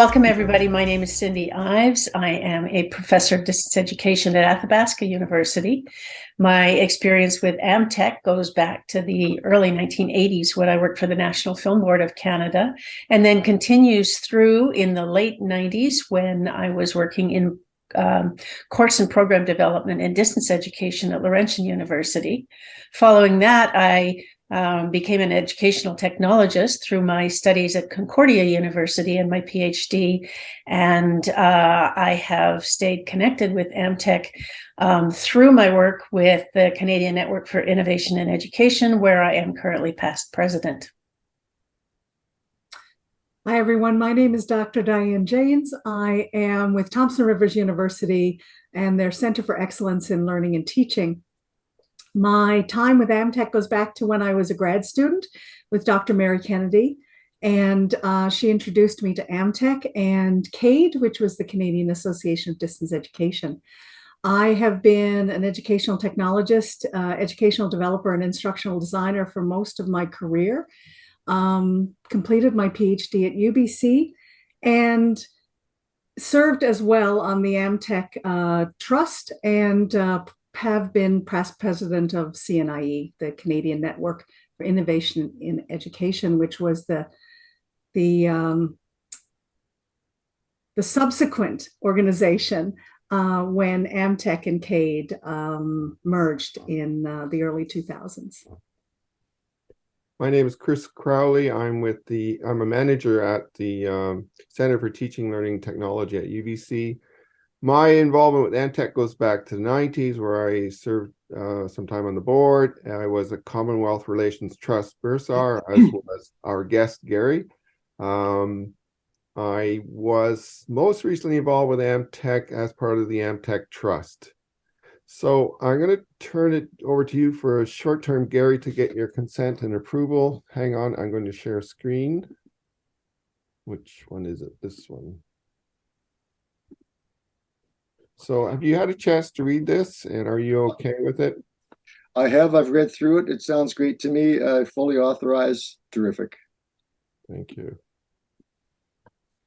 Welcome, everybody. My name is Cindy Ives. I am a professor of distance education at Athabasca University. My experience with AMTEC goes back to the early 1980s when I worked for the National Film Board of Canada, and then continues through in the late 90s when I was working in course and program development and distance education at Laurentian University. Following that, I became an educational technologist through my studies at Concordia University and my PhD. And I have stayed connected with AMTEC through my work with the Canadian Network for Innovation in Education, where I am currently past president. Hi, everyone. My name is Dr. Diane Janes. I am with Thompson Rivers University and their Center for Excellence in Learning and Teaching. My time with AMTEC goes back to when I was a grad student with Dr. Mary Kennedy, and she introduced me to AMTEC and CADE, which was the Canadian Association of Distance Education. I have been an educational technologist, educational developer, and instructional designer for most of my career. Completed my PhD at UBC and served as well on the AMTEC Trust and have been past president of CNIE, the Canadian Network for Innovation in Education, which was the subsequent organization when AMTEC and CADE merged in the early 2000s. My name is Chris Crowley. I'm a manager at the Center for Teaching, Learning, and Technology at UBC. My involvement with AMTEC goes back to the 90s, where I served some time on the board. I was a Commonwealth Relations Trust bursar, as was our guest, Gary. I was most recently involved with AMTEC as part of the AMTEC Trust. So I'm going to turn it over to you for a short term, Gary, to get your consent and approval. Hang on, I'm going to share a screen. Which one is it? This one. So have you had a chance to read this, and are you okay with it? I have. I've read through it. It sounds great to me. Fully authorized. Terrific. Thank you.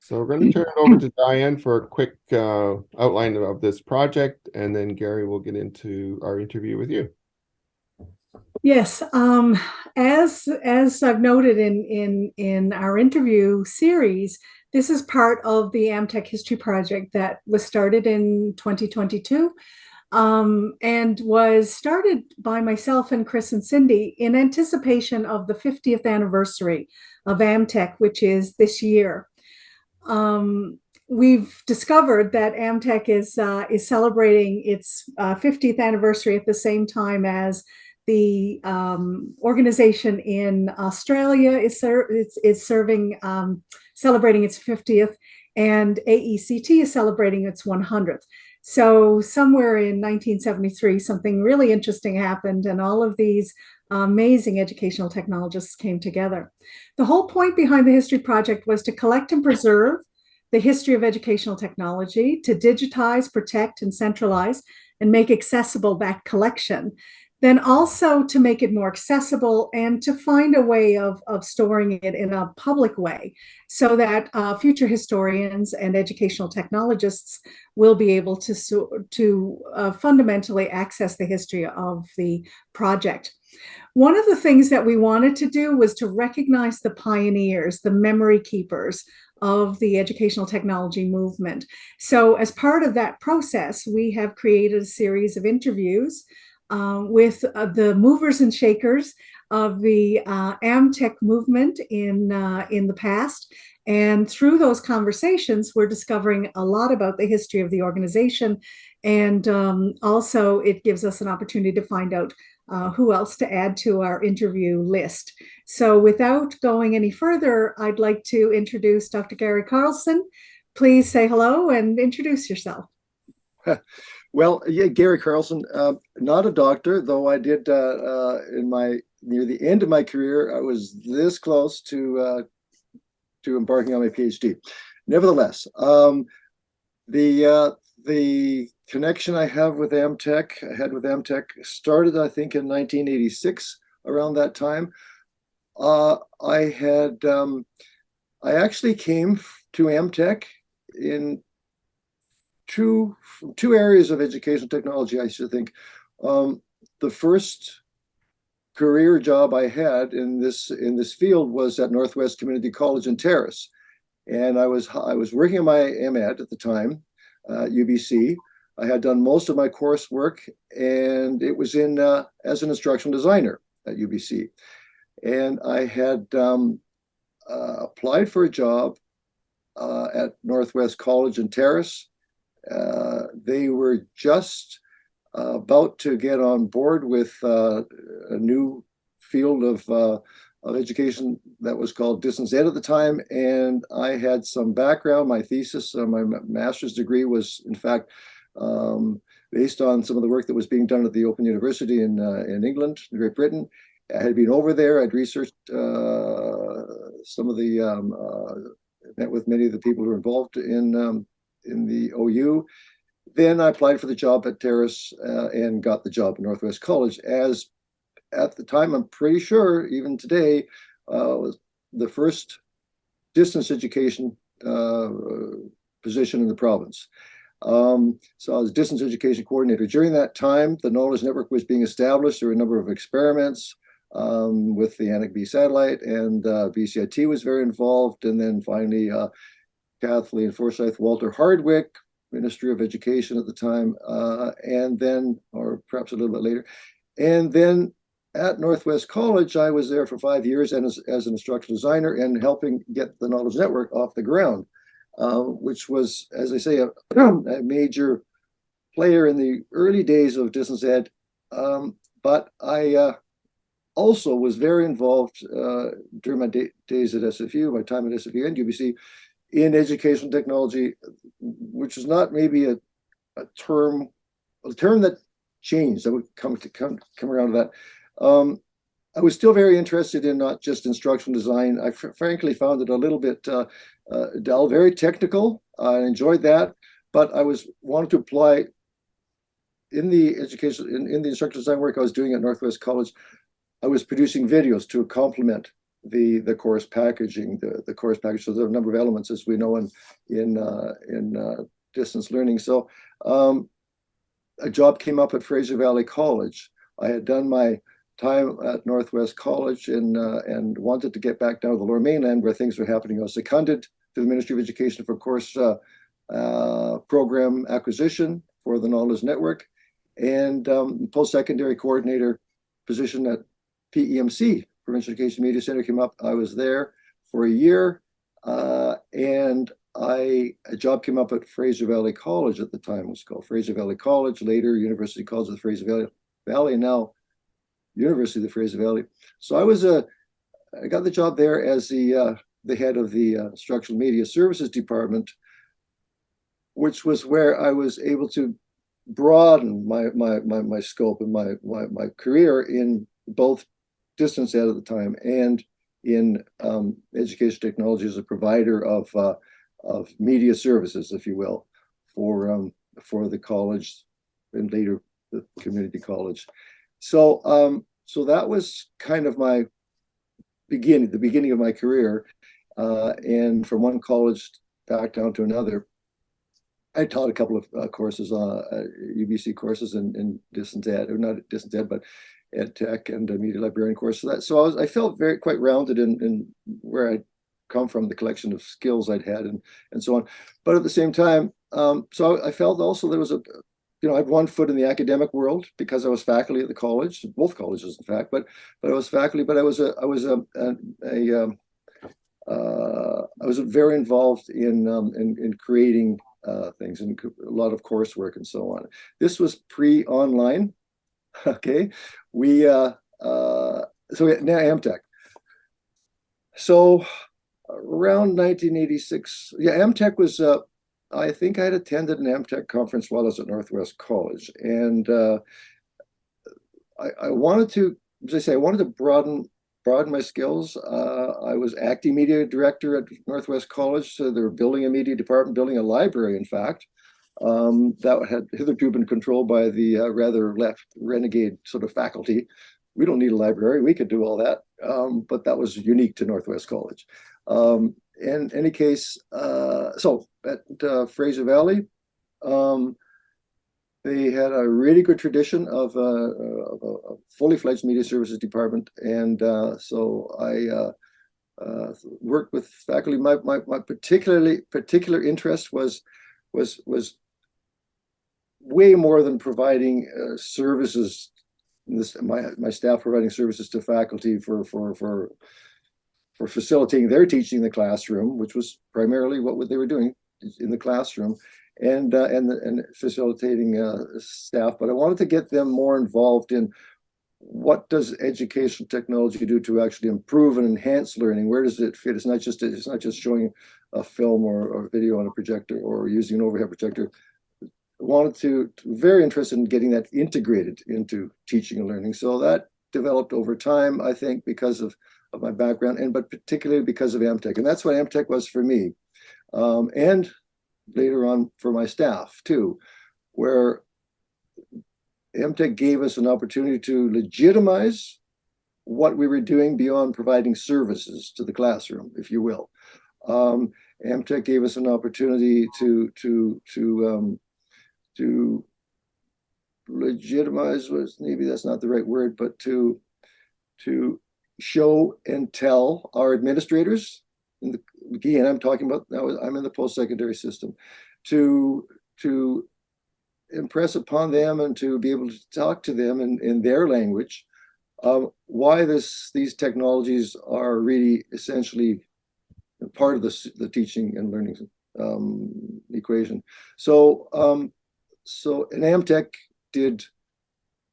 So we're going to turn it over to Diane for a quick outline of this project, and then Gary will get into our interview with you. Yes, as I've noted in our interview series, this is part of the AMTEC History Project that was started in 2022 and was started by myself and Chris and Cindy in anticipation of the 50th anniversary of AMTEC, which is this year. We've discovered that AMTEC is celebrating its 50th anniversary at the same time as the organization in Australia is celebrating its 50th, and AECT is celebrating its 100th. So somewhere in 1973, something really interesting happened, and all of these amazing educational technologists came together. The whole point behind the History Project was to collect and preserve the history of educational technology, to digitize, protect, and centralize, and make accessible that collection. Then also to make it more accessible and to find a way of storing it in a public way so that future historians and educational technologists will be able to fundamentally access the history of the project. One of the things that we wanted to do was to recognize the pioneers, the memory keepers of the educational technology movement. So as part of that process, we have created a series of interviews with the movers and shakers of the AMTEC movement in the past. And through those conversations, we're discovering a lot about the history of the organization. And also it gives us an opportunity to find out who else to add to our interview list. So without going any further, I'd like to introduce Dr. Gary Karlsen. Please say hello and introduce yourself. Well, yeah, Gary Karlsen, not a doctor, though I did near the end of my career, I was this close to embarking on my PhD. Nevertheless, the connection I had with AMTEC started, I think, in 1986. Around that time, I actually came to AMTEC in two areas of educational technology, I should think. The first career job I had in this field was at Northwest Community College in Terrace, and I was working on my MEd at the time, UBC. I had done most of my coursework, and it was in as an instructional designer at UBC, and I had applied for a job at Northwest College in Terrace. They were just about to get on board with a new field of education that was called distance ed at the time, and I had some background. My thesis, my master's degree, was in fact based on some of the work that was being done at the Open University in England, Great Britain. I had been over there. I'd researched some of the met with many of the people who were involved in the OU. Then I applied for the job at Terrace and got the job at Northwest College, as at the time, I'm pretty sure, even today, was the first distance education position in the province. So I was distance education coordinator. During that time, the Knowledge Network was being established. There were a number of experiments with the AMTEC B satellite, and BCIT was very involved. And then finally, Kathleen Forsyth, Walter Hardwick, Ministry of Education at the time, and then, or perhaps a little bit later. And then at Northwest College, I was there for 5 years and as an instructional designer and helping get the Knowledge Network off the ground, which was, as I say, a major player in the early days of distance ed. But I also was very involved during my days at SFU, my time at SFU and UBC, in educational technology, which is not maybe a term that changed. I would come around to that. I was still very interested in not just instructional design. I frankly found it a little bit dull, very technical. I enjoyed that, but I wanted to apply in the education, in the instructional design work I was doing at Northwest College. I was producing videos to complement the course packaging, the course package. So there are a number of elements, as we know, in distance learning. So a job came up at Fraser Valley College. I had done my time at Northwest College and wanted to get back down to the Lower Mainland where things were happening. I was seconded to the Ministry of Education for course program acquisition for the Knowledge Network, and post-secondary coordinator position at PEMC, Provincial Education Media Center, came up. I was there for a year, and a job came up at Fraser Valley College at the time. It was called Fraser Valley College, later University College of the Fraser Valley, and now University of the Fraser Valley. So I got the job there as the head of the Instructional Media Services Department, which was where I was able to broaden my scope and my career in both distance ed at the time and in education technology as a provider of media services, if you will, for the college and later the community college. So so that was kind of my the beginning of my career, and from one college back down to another. I taught a couple of courses, UBC courses in distance ed, or not distance ed, but ed tech and media librarian course. So I felt quite rounded in where I'd come from, the collection of skills I'd had, and so on. But at the same time, so I felt also there was I had one foot in the academic world because I was faculty at the college, both colleges, in fact. But I was faculty. But I was very involved in creating things and a lot of coursework and so on. This was pre-online. Okay, so now AMTEC. So around 1986, yeah, AMTEC was. I think I had attended an AMTEC conference while I was at Northwest College, and I wanted to, as I say, I wanted to broaden my skills. I was acting media director at Northwest College, so they were building a media department, building a library, in fact, that had hitherto been controlled by the rather left renegade sort of faculty. We don't need a library, we could do all that, but that was unique to Northwest College. in any case, so at Fraser Valley, they had a really good tradition of a fully fledged media services department, and so I worked with faculty. My particular interest was way more than providing services. My staff providing services to faculty for facilitating their teaching in the classroom, which was primarily what they were doing in the classroom, and facilitating staff. But I wanted to get them more involved in what does educational technology do to actually improve and enhance learning? Where does it fit? It's not just showing a film or video on a projector or using an overhead projector. I wanted to very interested in getting that integrated into teaching and learning. So that developed over time, I think, because of my background, but particularly because of AMTEC. And that's what AMTEC was for me. And later on for my staff too, where AMTEC gave us an opportunity to legitimize what we were doing beyond providing services to the classroom, if you will. AMTEC gave us an opportunity to legitimize, maybe that's not the right word, but to show and tell our administrators, again, I'm talking about now, I'm in the post-secondary system, to impress upon them and to be able to talk to them in their language, why these technologies are really essentially part of the teaching and learning equation. So and AMTEC did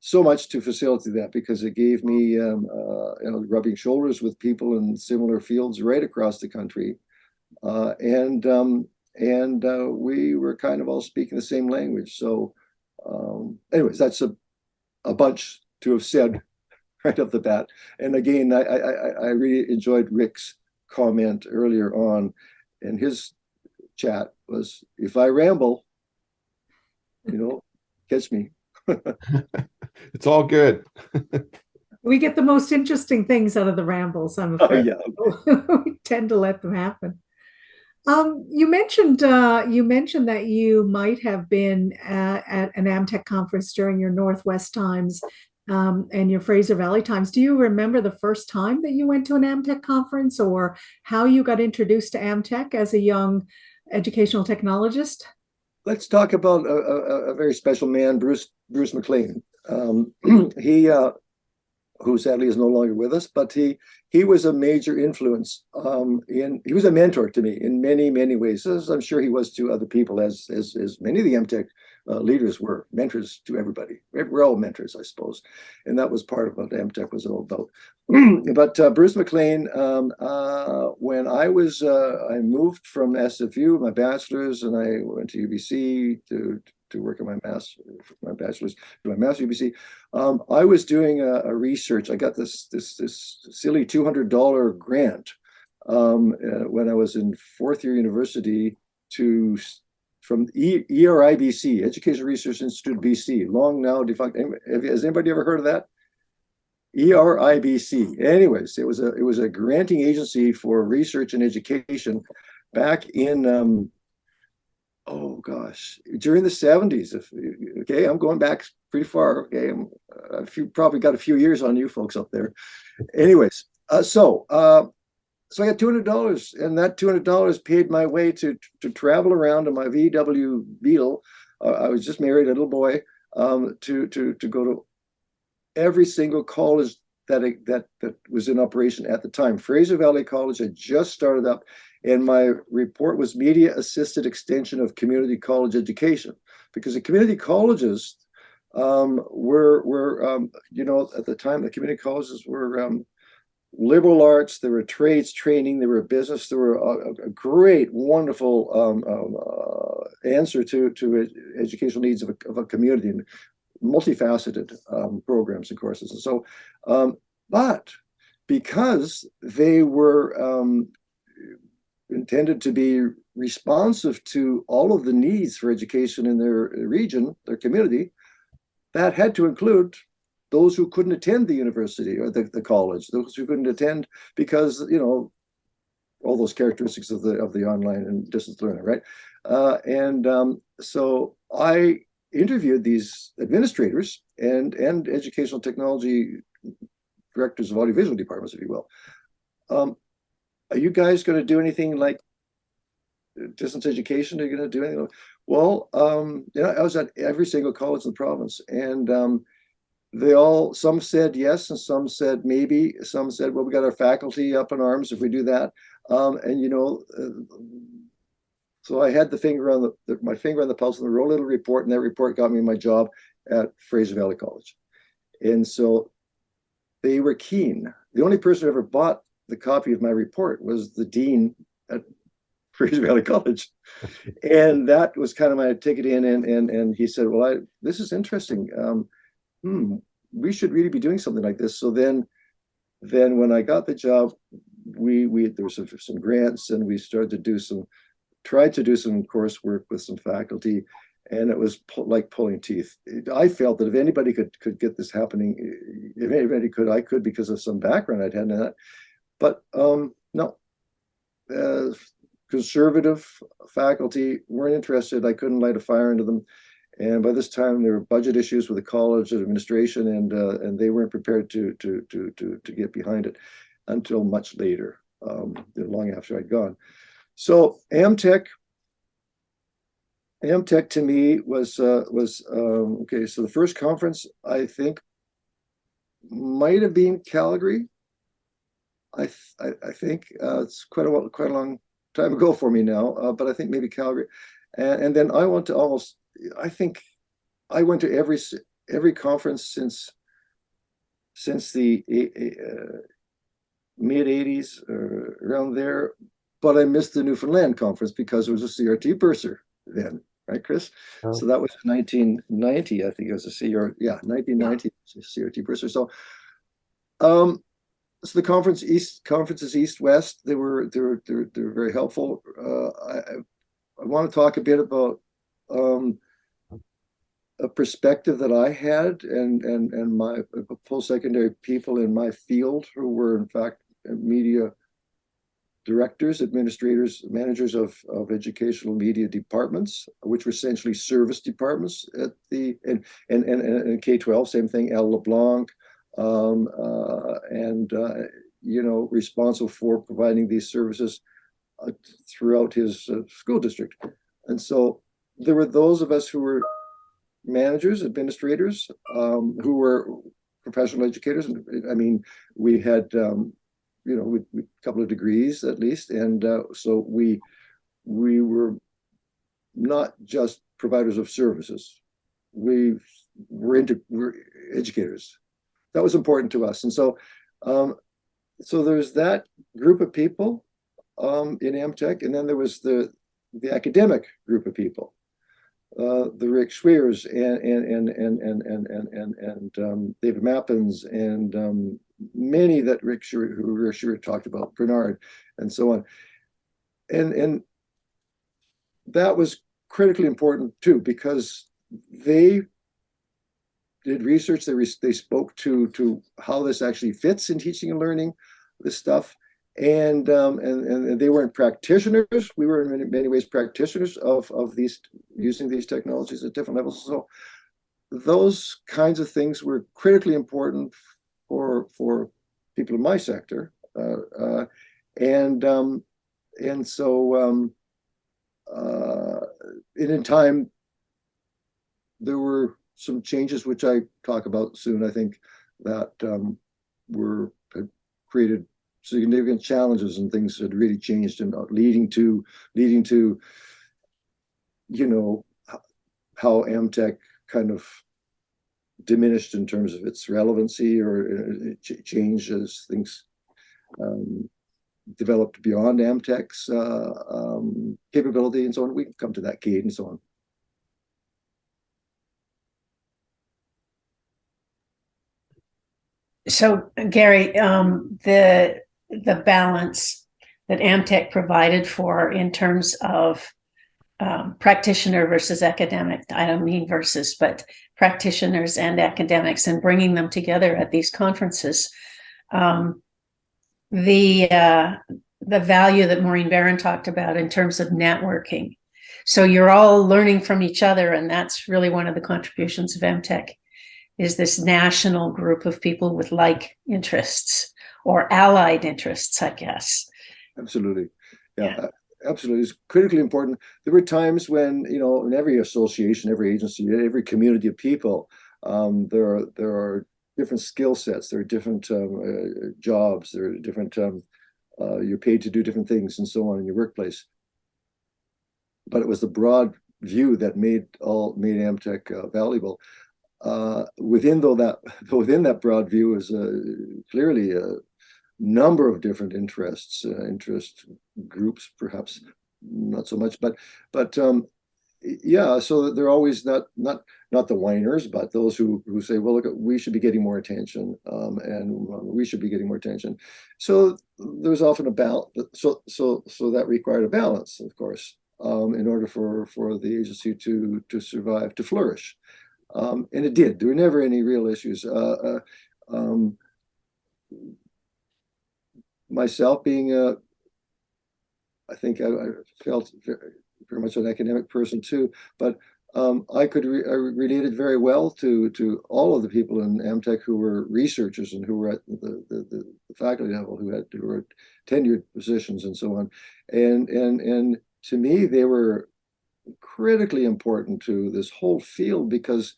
so much to facilitate that, because it gave me rubbing shoulders with people in similar fields right across the country, and we were kind of all speaking the same language. So anyways, that's a bunch to have said right off the bat. And again, I really enjoyed Rick's comment earlier on in his chat was, if I ramble, catch me. It's all good. We get the most interesting things out of the rambles, I'm afraid. Oh, yeah. We tend to let them happen. You mentioned that you might have been at an AMTEC conference during your Northwest times and your Fraser Valley times. Do you remember the first time that you went to an AMTEC conference, or how you got introduced to AMTEC as a young educational technologist? Let's talk about a very special man, Bruce McLean. He who sadly is no longer with us, but he was a major influence. He was a mentor to me in many ways, as I'm sure he was to other people, as many of the AMTEC leaders were mentors to everybody. We're all mentors, I suppose, and that was part of what AMTEC was all about. But Bruce McLean, when I moved from SFU, my bachelor's, and I went to UBC to work on my bachelor's, my master's UBC. I was doing a research. I got this silly $200 grant when I was in fourth year university from ERIBC, Education Research Institute BC, long now defunct. Has anybody ever heard of that? ERIBC. Anyways, it was a granting agency for research and education back in oh gosh, during the 70s. Okay, I'm going back pretty far. Okay, probably got a few years on you folks up there. Anyways, so I got $200, and that $200 paid my way to travel around in my VW Beetle. I was just married, a little boy, to go to every single college that was in operation at the time. Fraser Valley College had just started up, and my report was media assisted extension of community college education, because the community colleges were at the time, the community colleges were liberal arts, there were trades training, there were business, there were a great, wonderful answer to educational needs of a community, and multifaceted programs and courses. And so, but because they were intended to be responsive to all of the needs for education in their region, their community, that had to include those who couldn't attend the university or the college, those who couldn't attend because, all those characteristics of the online and distance learning, right? So I interviewed these administrators and educational technology directors of audiovisual departments, if you will. Are you guys going to do anything like distance education? Are you going to do anything? Well, I was at every single college in the province, and some said yes, and some said maybe. Some said, well, we got our faculty up in arms if we do that. So I had my finger on the pulse, and I wrote a little report, and that report got me my job at Fraser Valley College. And so they were keen. The only person who ever bought the copy of my report was the dean at Fraser Valley College. And that was kind of my ticket in, and he said, well, this is interesting. We should really be doing something like this. So then when I got the job, there was some grants, and we tried to do some coursework with some faculty, and it was like pulling teeth. I felt that if anybody could get this happening, if anybody could, I could, because of some background I'd had in that. But no, conservative faculty weren't interested. I couldn't light a fire into them. And by this time, there were budget issues with the college administration, and they weren't prepared to get behind it until much later, long after I'd gone. So AMTEC to me was okay. So the first conference, I think, might have been Calgary. I think it's quite a long time ago for me now, but I think maybe Calgary, and then I went to every conference since the mid '80s, around there. But I missed the Newfoundland conference because it was a CRT bursar then, right, Chris? Oh. So that was 1990, I think it was a 1990 CRT bursar. So, so the conferences East-West, they were very helpful. I want to talk a bit about a perspective that I had and my post-secondary people in my field who were in fact media directors, administrators, managers of educational media departments, which were essentially service departments at the and K-12, same thing, L. LeBlanc, responsible for providing these services throughout his school district. And so there were those of us who were managers, administrators, who were professional educators. I mean, we had with a couple of degrees at least, and so we were not just providers of services. We're educators. That was important to us, and so there's that group of people in AMTEC, and then there was the academic group of people, the Rick Schweers and David Mappins and many that Rick Schweer talked about, Bernard, and so on. And that was critically important too, because they did research. They spoke to how this actually fits in teaching and learning, this stuff. And they weren't practitioners. We were in many ways practitioners of these, using these technologies at different levels. So those kinds of things were critically important for people in my sector, and in time there were some changes which I talk about soon. I think that created significant challenges, and things had really changed, and leading to how AMTEC kind of diminished in terms of its relevancy, or changed as things developed beyond AMTEC's capability and so on. We can come to that, CADE and so on. So, Gary, the balance that AMTEC provided for in terms of practitioner versus academic, I don't mean versus, but practitioners and academics, and bringing them together at these conferences. The the value that Maureen Barron talked about in terms of networking. So you're all learning from each other, and that's really one of the contributions of AMTEC, is this national group of people with like interests or allied interests, I guess. Absolutely. Yeah. Absolutely. It's critically important. There were times when, in every association, every agency, every community of people, there are different skill sets, there are different jobs, there are different, you're paid to do different things and so on in your workplace. But it was the broad view that made AMTEC valuable. Within that broad view is clearly a number of different interest groups, perhaps not so much, but yeah. So they're always not the whiners, but those who say, well, look, we should be getting more attention, and we should be getting more attention. So there's often a balance. So that required a balance, of course, in order for the agency to survive, to flourish. And it did. There were never any real issues. Myself being I think I felt very much an academic person too, but I related very well to all of the people in AMTEC who were researchers and who were at the faculty level, who were tenured positions and so on, and to me they were critically important to this whole field because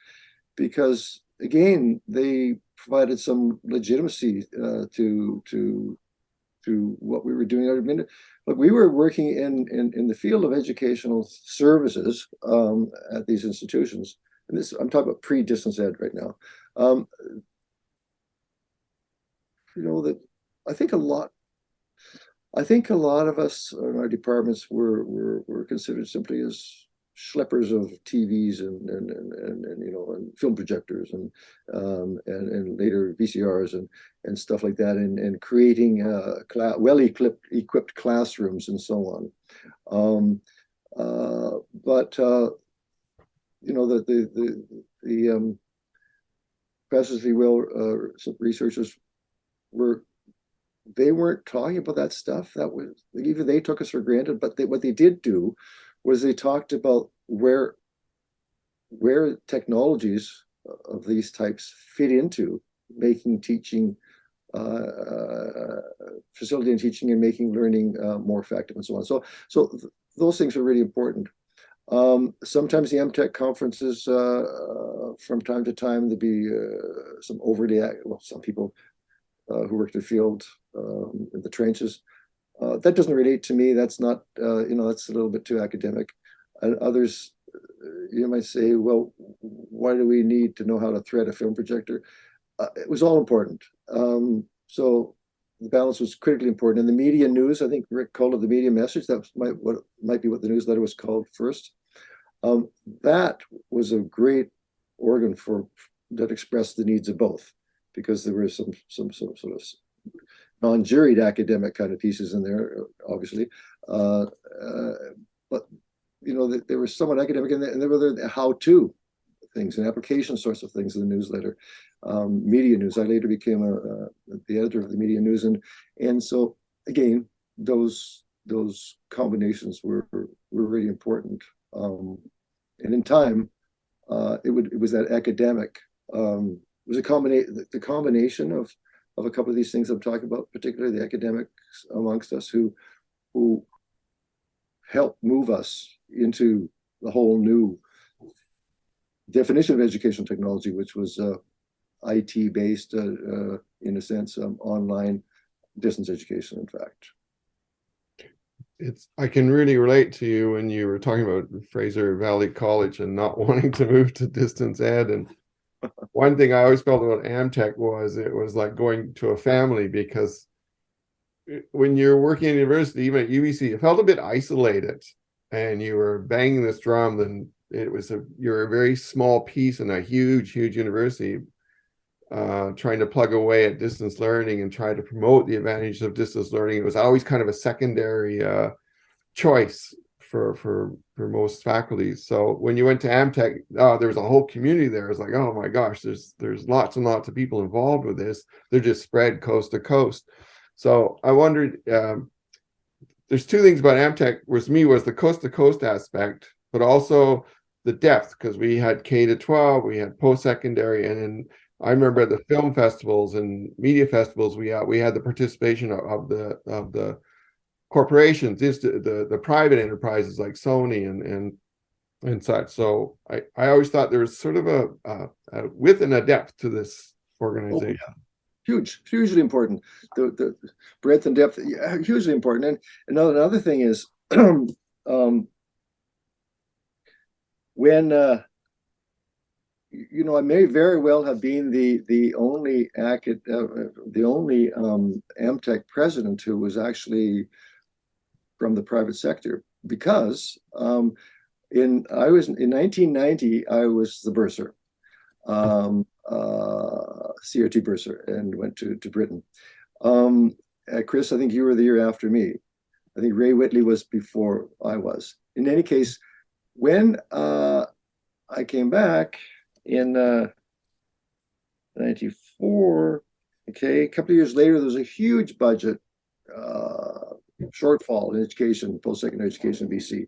again they provided some legitimacy to what we were doing. But we were working in the field of educational services at these institutions, and this I'm talking about pre-distance ed right now. That I think a lot of us in our departments were considered simply as schleppers of TVs and film projectors and later VCRs and stuff like that, and creating well-equipped classrooms and so on. But the professors, if you will, researchers weren't talking about that stuff. That was, even they took us for granted. But what they did do was they talked about where technologies of these types fit into making teaching, facilitating teaching and making learning more effective and so on. So those things are really important. Sometimes the AMTEC conferences, from time to time, there'd be some some people who worked in the field in the trenches. That doesn't relate to me. That's not, that's a little bit too academic. And others, you might say, well, why do we need to know how to thread a film projector? It was all important. So the balance was critically important. And the media news, I think Rick called it the media message. That might be what the newsletter was called first. That was a great organ that expressed the needs of both, because there were some sort of non-juried academic kind of pieces in there, obviously, but they were somewhat academic, and there were the how-to things and application sorts of things in the newsletter. Media news. I later became the editor of the media news, and so again, those combinations were really important. And in time, it was that academic. It was the combination of a couple of these things I'm talking about, particularly the academics amongst us who helped move us into the whole new definition of educational technology, which was IT based, in a sense, online distance education, in fact. I can really relate to you when you were talking about Fraser Valley College and not wanting to move to distance ed. And one thing I always felt about AMTEC was it was like going to a family, because when you're working in university, even at UBC, you felt a bit isolated, and you were banging this drum, and you're a very small piece in a huge university, trying to plug away at distance learning and try to promote the advantages of distance learning. It was always kind of a secondary choice for most faculties. So when you went to AMTEC, there was a whole community there. It's like, oh my gosh, there's lots and lots of people involved with this. They're just spread coast to coast. So I wondered, there's two things about AMTEC was the coast to coast aspect, but also the depth, because we had K to 12, we had post-secondary, and then I remember at the film festivals and media festivals, we had the participation of the corporations, the private enterprises like Sony and such. So I always thought there was sort of a width and a depth to this organization. Oh, hugely important. The breadth and depth, yeah, hugely important. And another thing is when you know, I may very well have been the only AMTEC president who was actually from the private sector, because in 1990 I was the bursar, CRT bursar, and went to Britain. Chris, I think you were the year after me. I think Ray Whitley was before I was. In any case, when I came back in 94, okay, a couple of years later, there was a huge budget shortfall in education, post-secondary education in BC.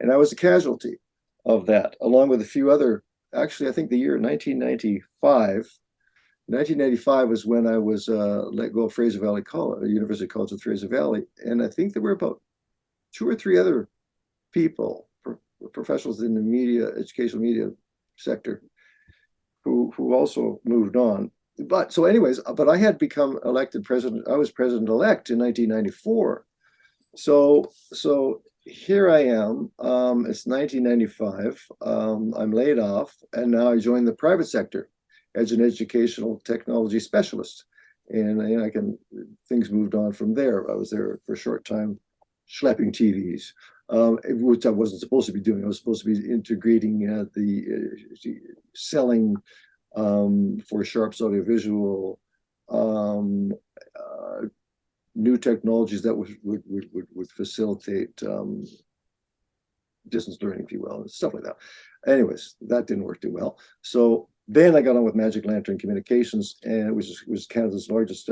And I was a casualty of that, along with a few other, actually, I think the year 1995 was when I was let go of Fraser Valley College, University College of Fraser Valley. And I think there were about 2 or 3 other people, professionals in the media, educational media sector, who also moved on. But so anyways, but I had become elected president. I was president-elect in 1994. So here I am. It's 1995. I'm laid off, and now I joined the private sector as an educational technology specialist. And things moved on from there. I was there for a short time, schlepping TVs, which I wasn't supposed to be doing. I was supposed to be integrating the selling for Sharp's audiovisual, new technologies that would facilitate distance learning, if you will, and stuff like that. Anyways, that didn't work too well. So then I got on with Magic Lantern Communications, and it was Canada's largest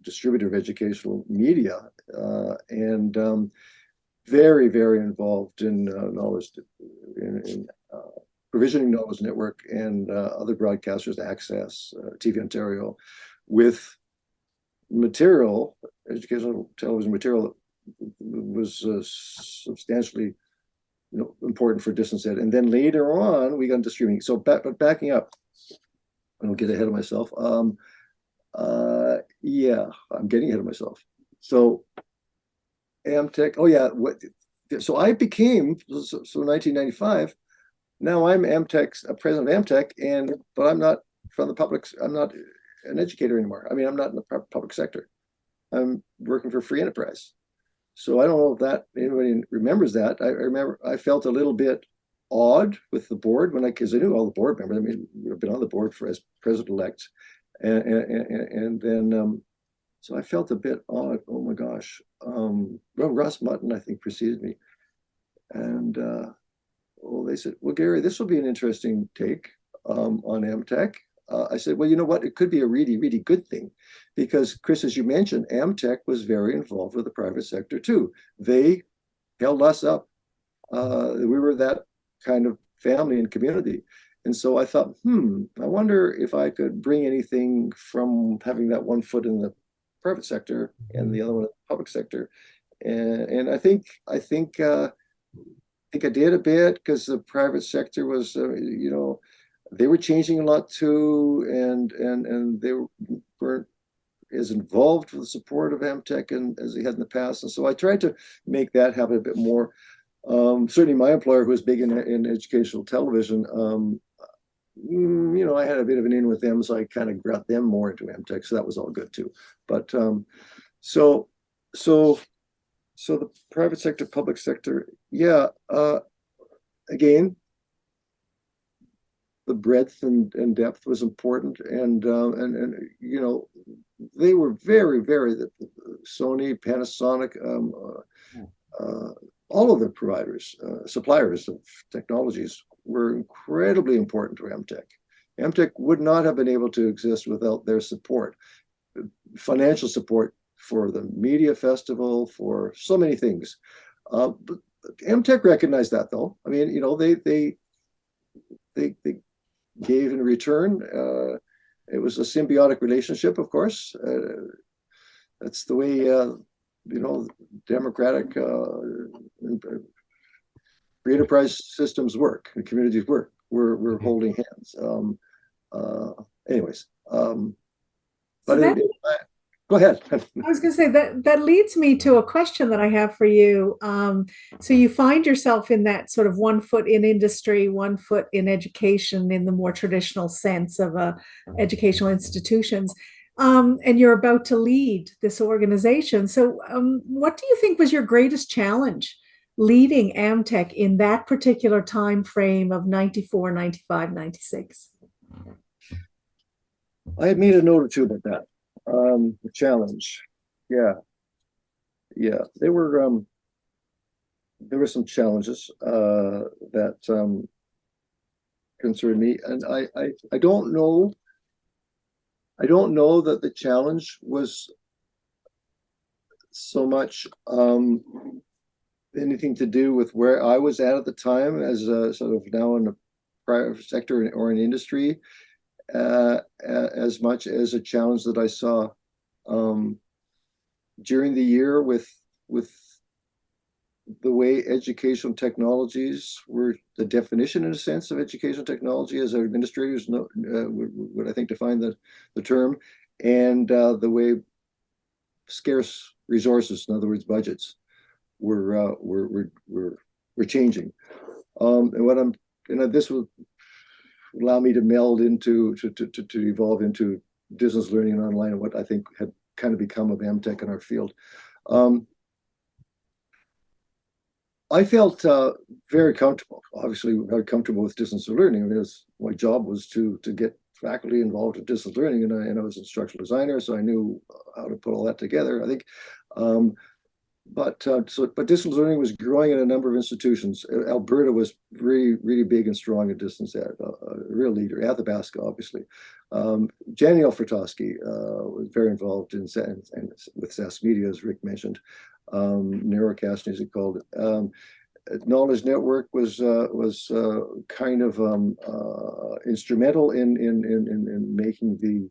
distributor of educational media, and very, very involved in knowledge, in provisioning Knowledge Network and other broadcasters access, TV Ontario, with material, educational television material that was substantially, important for distance ed. And then later on, we got into streaming. So backing up, I don't get ahead of myself. Yeah, I'm getting ahead of myself. So AMTEC, so I became, so 1995, now I'm AMTEC's president of AMTEC, but I'm not from the public, I'm not an educator anymore. I mean, I'm not in the public sector. I'm working for free enterprise. So I don't know if that anybody remembers that. I remember I felt a little bit odd with the board because I knew all the board members. I mean, I've been on the board as president-elect, and then so I felt a bit odd. Oh my gosh. Well, Russ Mutton, I think, preceded me, and they said, "Well, Gary, this will be an interesting take on AMTEC." I said, well, you know what? It could be a really, really good thing, because Chris, as you mentioned, AMTEC was very involved with the private sector too. They held us up. We were that kind of family and community. And so I thought, I wonder if I could bring anything from having that one foot in the private sector and the other one in the public sector. And I think I did a bit, because the private sector was, they were changing a lot too, and they weren't as involved with the support of AMTEC as they had in the past. And so I tried to make that happen a bit more. Certainly my employer, who was big in educational television, I had a bit of an in with them, so I kind of got them more into AMTEC, so that was all good too. But so the private sector, public sector, again, the breadth and depth was important, and they were very, very, Sony, Panasonic, all of the providers, suppliers of technologies were incredibly important to AMTEC. AMTEC would not have been able to exist without their support, financial support for the media festival, for so many things. But AMTEC recognized that, though. I mean, they gave in return. It was a symbiotic relationship, of course. That's the way democratic free enterprise systems work and communities work. We're holding hands. Anyways, So go ahead. I was going to say that leads me to a question that I have for you. So you find yourself in that sort of 1 foot in industry, 1 foot in education in the more traditional sense of educational institutions, and you're about to lead this organization. So what do you think was your greatest challenge leading AMTEC in that particular time frame of 94, 95, 96? I had made a note or two about that. The challenge. Yeah. There were some challenges that concerned me, and I don't know that the challenge was so much anything to do with where I was at the time, as a sort of now in the private sector or in industry, as much as a challenge that I saw during the year with the way educational technologies were, the definition in a sense of educational technology, as our administrators know, would I think define the term, and the way scarce resources, in other words, budgets, were changing. And this will allow me to meld into to evolve into distance learning and online, and what I think had kind of become of AMTEC in our field. I felt very comfortable, obviously very comfortable with distance learning. I mean, my job was to get faculty involved in distance learning, and I was an instructional designer, so I knew how to put all that together, I think. But distance learning was growing in a number of institutions. Alberta was really, really big and strong at distance ed, a real leader. Athabasca, obviously. Janiel Fertosky was very involved in with SAS Media, as Rick mentioned. Narrowcast, as he called it. Knowledge Network was kind of instrumental in making the,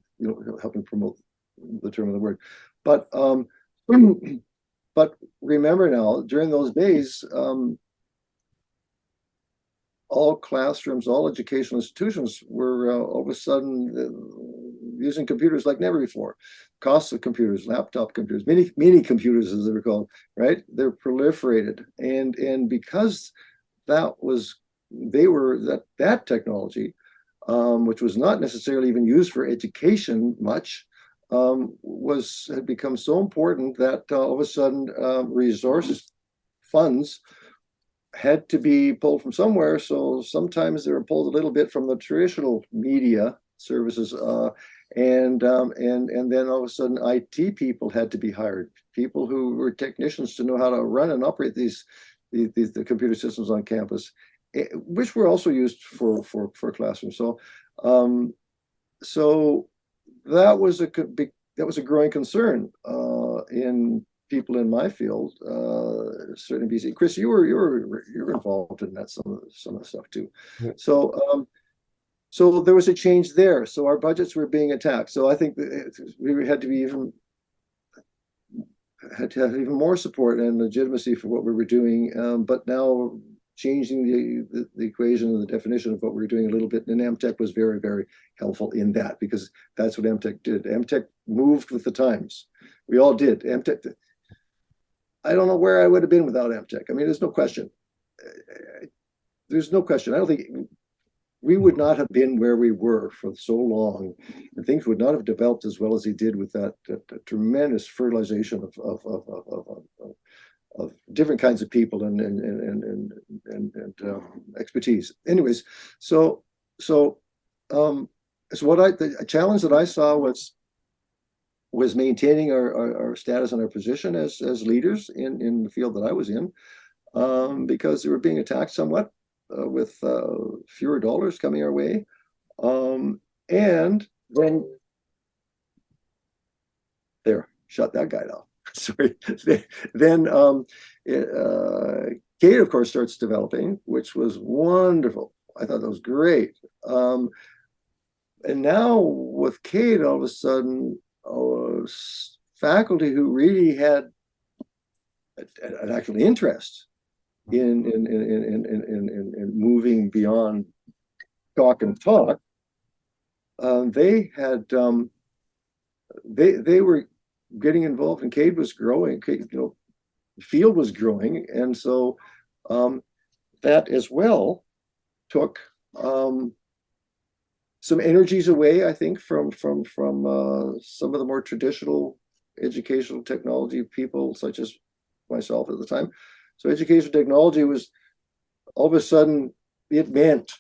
helping promote the term of the word. But remember now, during those days, all classrooms, all educational institutions were all of a sudden using computers like never before. Costs of computers, laptop computers, mini computers, as they were called, right? They're proliferated, and because that technology, which was not necessarily even used for education much, had become so important that all of a sudden resource funds had to be pulled from somewhere. So sometimes they were pulled a little bit from the traditional media services, and then all of a sudden IT people had to be hired, people who were technicians to know how to run and operate the computer systems on campus, which were also used for classrooms. So that was a growing concern in people in my field, certainly BC. Chris, you were involved in that some of the stuff too. Yeah. So there was a change there. So our budgets were being attacked. So I think we had to have even more support and legitimacy for what we were doing. But now changing the equation and the definition of what we were doing a little bit, and AMTEC was very, very helpful in that, because that's what AMTEC did. AMTEC moved with the times. We all did. AMTEC. I don't know where I would have been without AMTEC. I mean, there's no question. There's no question. I don't think we would not have been where we were for so long, and things would not have developed as well as they did with that tremendous fertilization of different kinds of people and expertise. Anyways, so the challenge that I saw was maintaining our status and our position as leaders in the field that I was in, because they were being attacked somewhat with fewer dollars coming our way, and then shut that guy down. Sorry. Then CADE, of course, starts developing, which was wonderful. I thought that was great. And now with CADE, all of a sudden, faculty who really had an actual interest in moving beyond talk and talk, they were getting involved, and CADE was growing. CADE, the field was growing, and so that as well took some energies away, I think, from some of the more traditional educational technology people, such as myself at the time. So educational technology was all of a sudden, it meant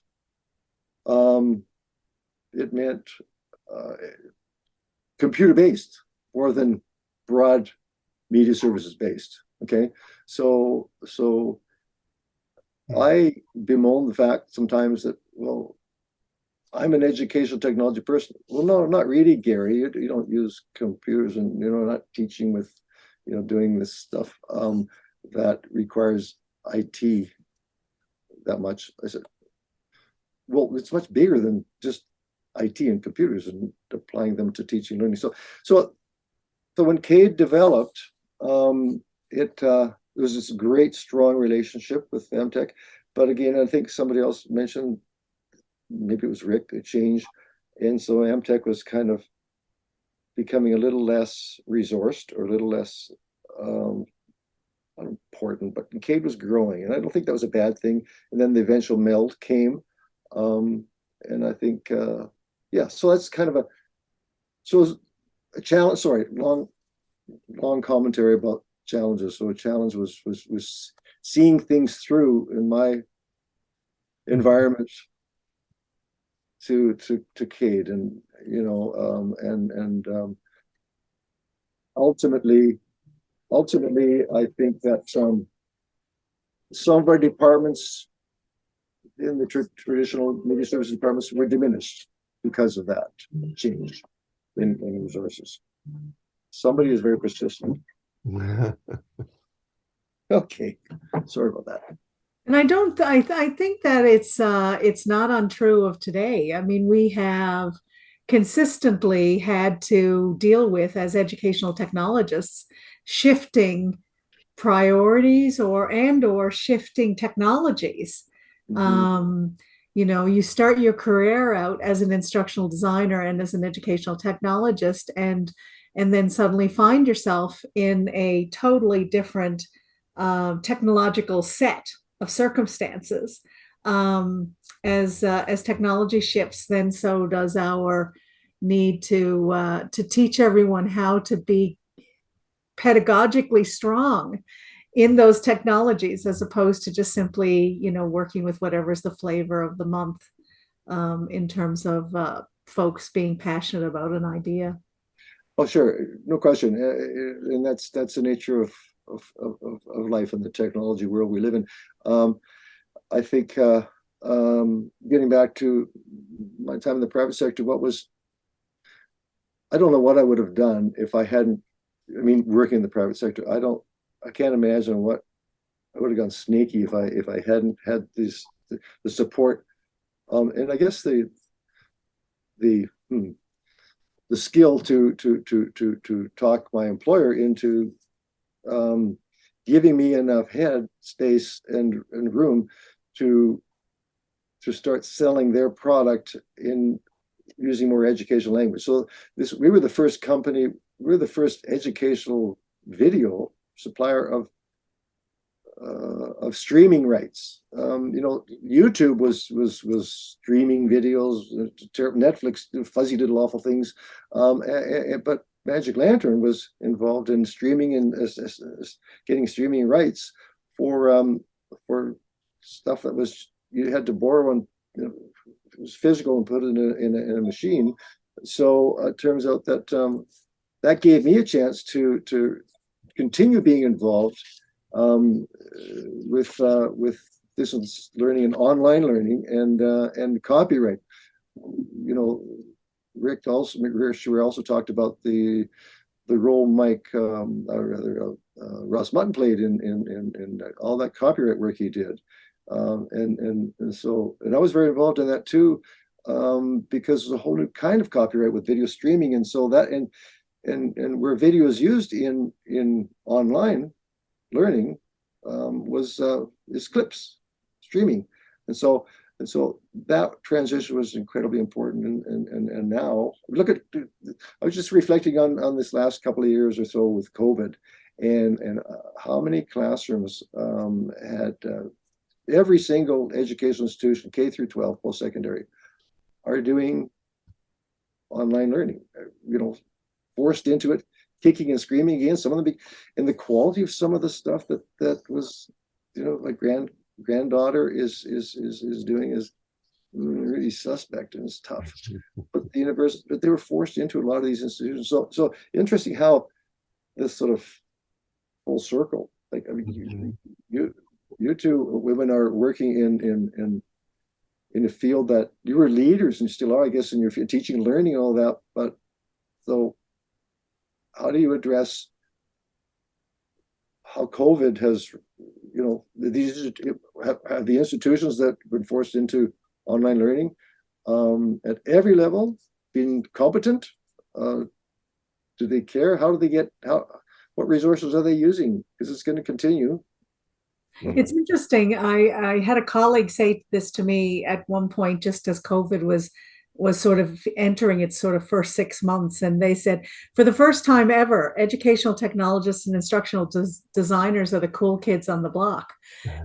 computer-based more than broad media services based. Okay, so I bemoan the fact sometimes that, well, I'm an educational technology person. Well, no, not really, Gary. You don't use computers, and you're not teaching with, doing this stuff that requires IT that much. I said, well, it's much bigger than just IT and computers and applying them to teaching and learning. So when CADE developed, it was this great, strong relationship with AMTEC. But again, I think somebody else mentioned, maybe it was Rick, a change. And so AMTEC was kind of becoming a little less resourced, or a little less unimportant, but CADE was growing. And I don't think that was a bad thing. And then the eventual meld came. And I think, yeah, so that's kind of a challenge. Sorry, long commentary about challenges. So a challenge was seeing things through in my environment to CADE, and ultimately I think that some of our departments in the traditional media services departments were diminished because of that change in resources. Somebody is very persistent. Okay, sorry about that. And I think that it's not untrue of today. I mean, we have consistently had to deal with, as educational technologists, shifting priorities or shifting technologies. Mhm. You start your career out as an instructional designer and as an educational technologist, and then suddenly find yourself in a totally different technological set of circumstances. As technology shifts, then so does our need to teach everyone how to be pedagogically strong in those technologies, as opposed to just simply, working with whatever's the flavor of the month, in terms of folks being passionate about an idea. Oh, sure, no question, and that's the nature of life in the technology world we live in. I think getting back to my time in the private sector, I don't know what I would have done if I hadn't. I mean, working in the private sector, I can't imagine what I would have gone sneaky if I hadn't had the support, and I guess the skill to talk my employer into giving me enough head space and room to start selling their product in using more educational language. So we were the first company, we were the first educational video supplier of streaming rights. YouTube was streaming videos. Netflix, Fuzzy did awful things, but Magic Lantern was involved in streaming and getting streaming rights for stuff that was, you had to borrow, and it was physical, and put it in a machine. So it turns out that that gave me a chance to continue being involved with distance learning and online learning and copyright. Rick also talked about the the role Mike, or rather Ross Mutton played in all that copyright work he did. And I was very involved in that too, because there's a whole new kind of copyright with video streaming, and so that and where video is used in online learning is clips streaming, and so that transition was incredibly important. And now look at, I was just reflecting on this last couple of years or so with COVID, and how many classrooms had every single educational institution, K through 12, post-secondary, are doing online learning, forced into it, kicking and screaming again. Some of them, and the quality of some of the stuff that was, my granddaughter is doing is really suspect, and it's tough. But but they were forced into a lot of these institutions. So interesting how this sort of full circle. Like, I mean, you two women are working in a field that you were leaders and still are, I guess, in your teaching and learning and all that. But so, how do you address how COVID has, these have the institutions that have been forced into online learning at every level been competent? Do they care? How do they get, what resources are they using? Because it's going to continue. It's interesting. I had a colleague say this to me at one point, just as COVID was sort of entering its sort of first 6 months. And they said, for the first time ever, educational technologists and instructional designers are the cool kids on the block.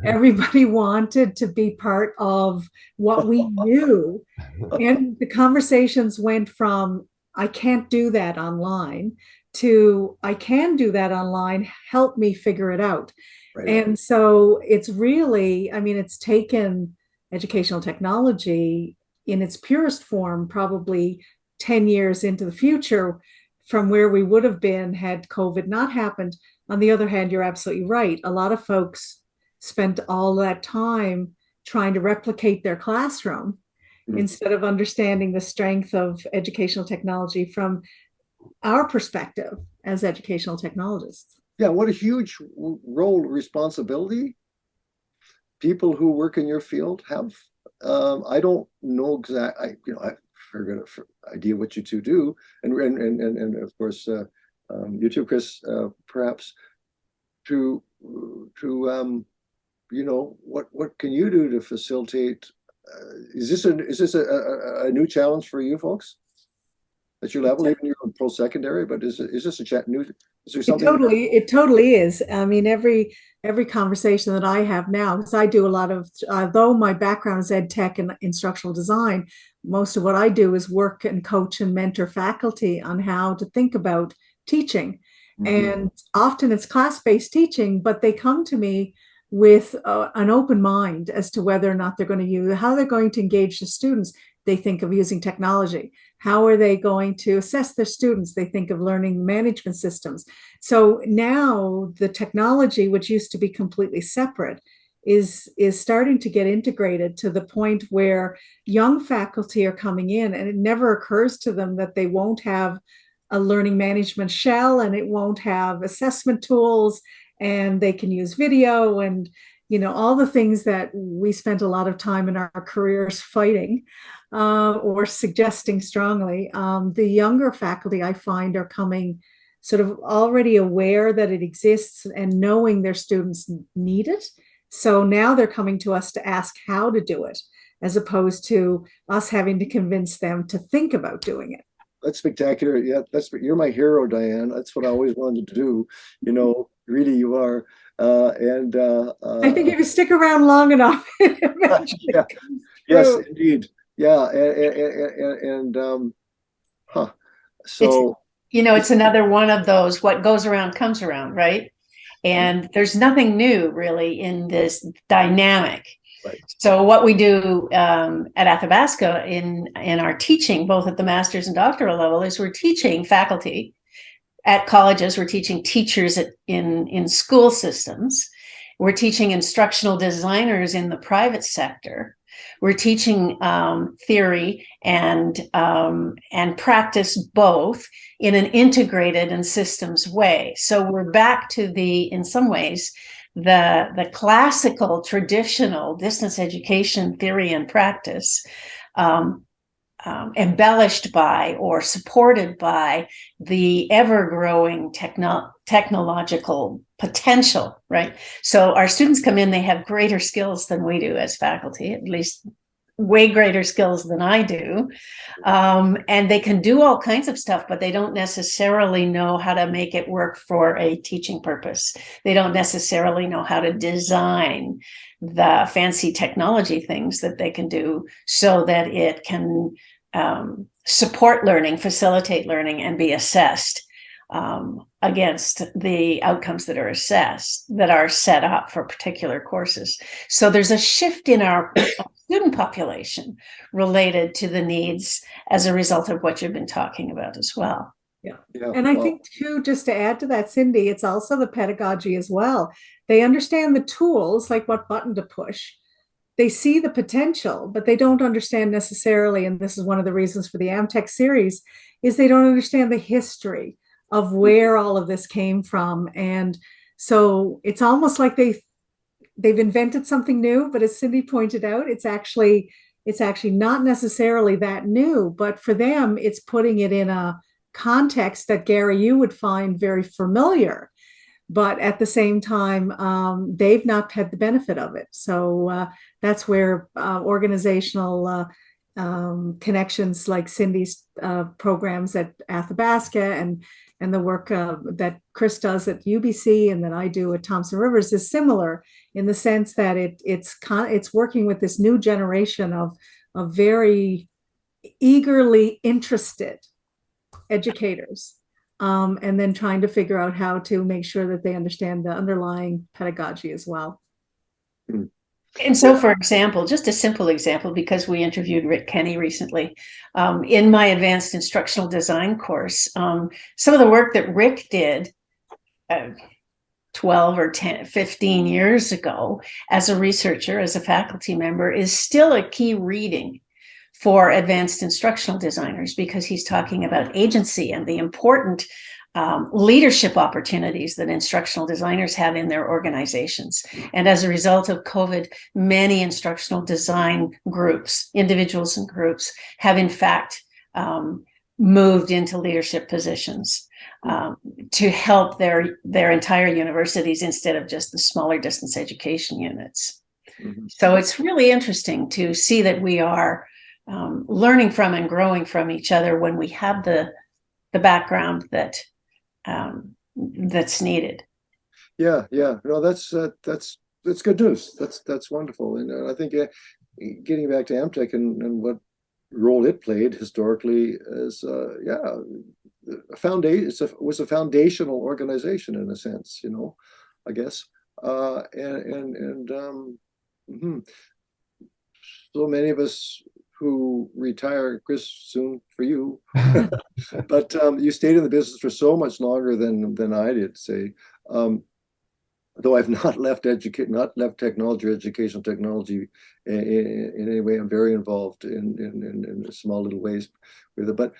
Everybody wanted to be part of what we knew. And the conversations went from, I can't do that online, to, I can do that online, help me figure it out. Right. And so it's really, I mean, it's taken educational technology in its purest form, probably 10 years into the future from where we would have been had COVID not happened. On the other hand, you're absolutely right. A lot of folks spent all that time trying to replicate their classroom instead of understanding the strength of educational technology from our perspective as educational technologists. Yeah, what a huge role, responsibility people who work in your field have. I don't know exactly, I've got an idea what you two do, and of course you too, Chris, perhaps to what can you do to facilitate? Is this a new challenge for you folks at your level, even you're in post-secondary? But is this a new? Is there something? It totally is. I mean, every conversation that I have now, because I do a lot of, though my background is ed tech and instructional design, most of what I do is work and coach and mentor faculty on how to think about teaching. And often it's class-based teaching, but they come to me with an open mind as to whether or not they're going to use, how they're going to engage the students. They think of using technology. How are they going to assess their students? They think of learning management systems. So now the technology, which used to be completely separate, is starting to get integrated to the point where young faculty are coming in, and it never occurs to them that they won't have a learning management shell, and it won't have assessment tools, and they can use video and all the things that we spent a lot of time in our careers fighting or suggesting strongly. The younger faculty, I find, are coming sort of already aware that it exists and knowing their students need it. So now they're coming to us to ask how to do it, as opposed to us having to convince them to think about doing it. That's spectacular. Yeah, you're my hero, Diane. That's what I always wanted to do. Really, you are. I think if you stick around long enough, yeah. Yes, indeed. Yeah, so it's another one of those, what goes around comes around, right? And there's nothing new really in this dynamic. Right. So what we do at Athabasca in our teaching, both at the master's and doctoral level, is we're teaching faculty at colleges, we're teaching teachers in school systems, we're teaching instructional designers in the private sector, We're teaching theory and practice both in an integrated and systems way. So we're back to in some ways, the classical, traditional distance education theory and practice, embellished by or supported by the ever-growing technological potential, right? So our students come in, they have greater skills than we do as faculty, at least way greater skills than I do. And they can do all kinds of stuff, but they don't necessarily know how to make it work for a teaching purpose. They don't necessarily know how to design the fancy technology things that they can do so that it can support learning, facilitate learning, and be assessed against the outcomes that are assessed, that are set up for particular courses. So there's a shift in our student population related to the needs as a result of what you've been talking about as well. Yeah. And I think too, just to add to that, Cindy, it's also the pedagogy as well. They understand the tools, like what button to push. They see the potential, but they don't understand necessarily, and this is one of the reasons for the AMTEC series, is they don't understand the history of where all of this came from. And so it's almost like they've invented something new, but as Cindy pointed out, it's actually not necessarily that new, but for them, it's putting it in a context that, Gary, you would find very familiar. But at the same time, they've not had the benefit of it. So that's where organizational connections like Cindy's programs at Athabasca and the work that Chris does at UBC and that I do at Thompson Rivers is similar in the sense that it's working with this new generation of very eagerly interested educators. And then trying to figure out how to make sure that they understand the underlying pedagogy as well. And so, for example, just a simple example, because we interviewed Rick Kenny recently, in my advanced instructional design course, some of the work that Rick did 12 or 10, 15 years ago as a researcher, as a faculty member, is still a key reading for advanced instructional designers, because he's talking about agency and the important leadership opportunities that instructional designers have in their organizations. And as a result of COVID, many instructional design groups, individuals and groups, have in fact moved into leadership positions to help their entire universities instead of just the smaller distance education units. Mm-hmm. So it's really interesting to see that we are learning from and growing from each other when we have the background that's needed. Yeah. No, that's good news. That's wonderful. And I think getting back to AMTEC and what role it played historically as a foundation. It was a foundational organization in a sense, I guess. So many of us who retire, Chris, soon for you, but you stayed in the business for so much longer than I did, say. Though I've not left technology or educational technology in any way. I'm very involved in small little ways with it, but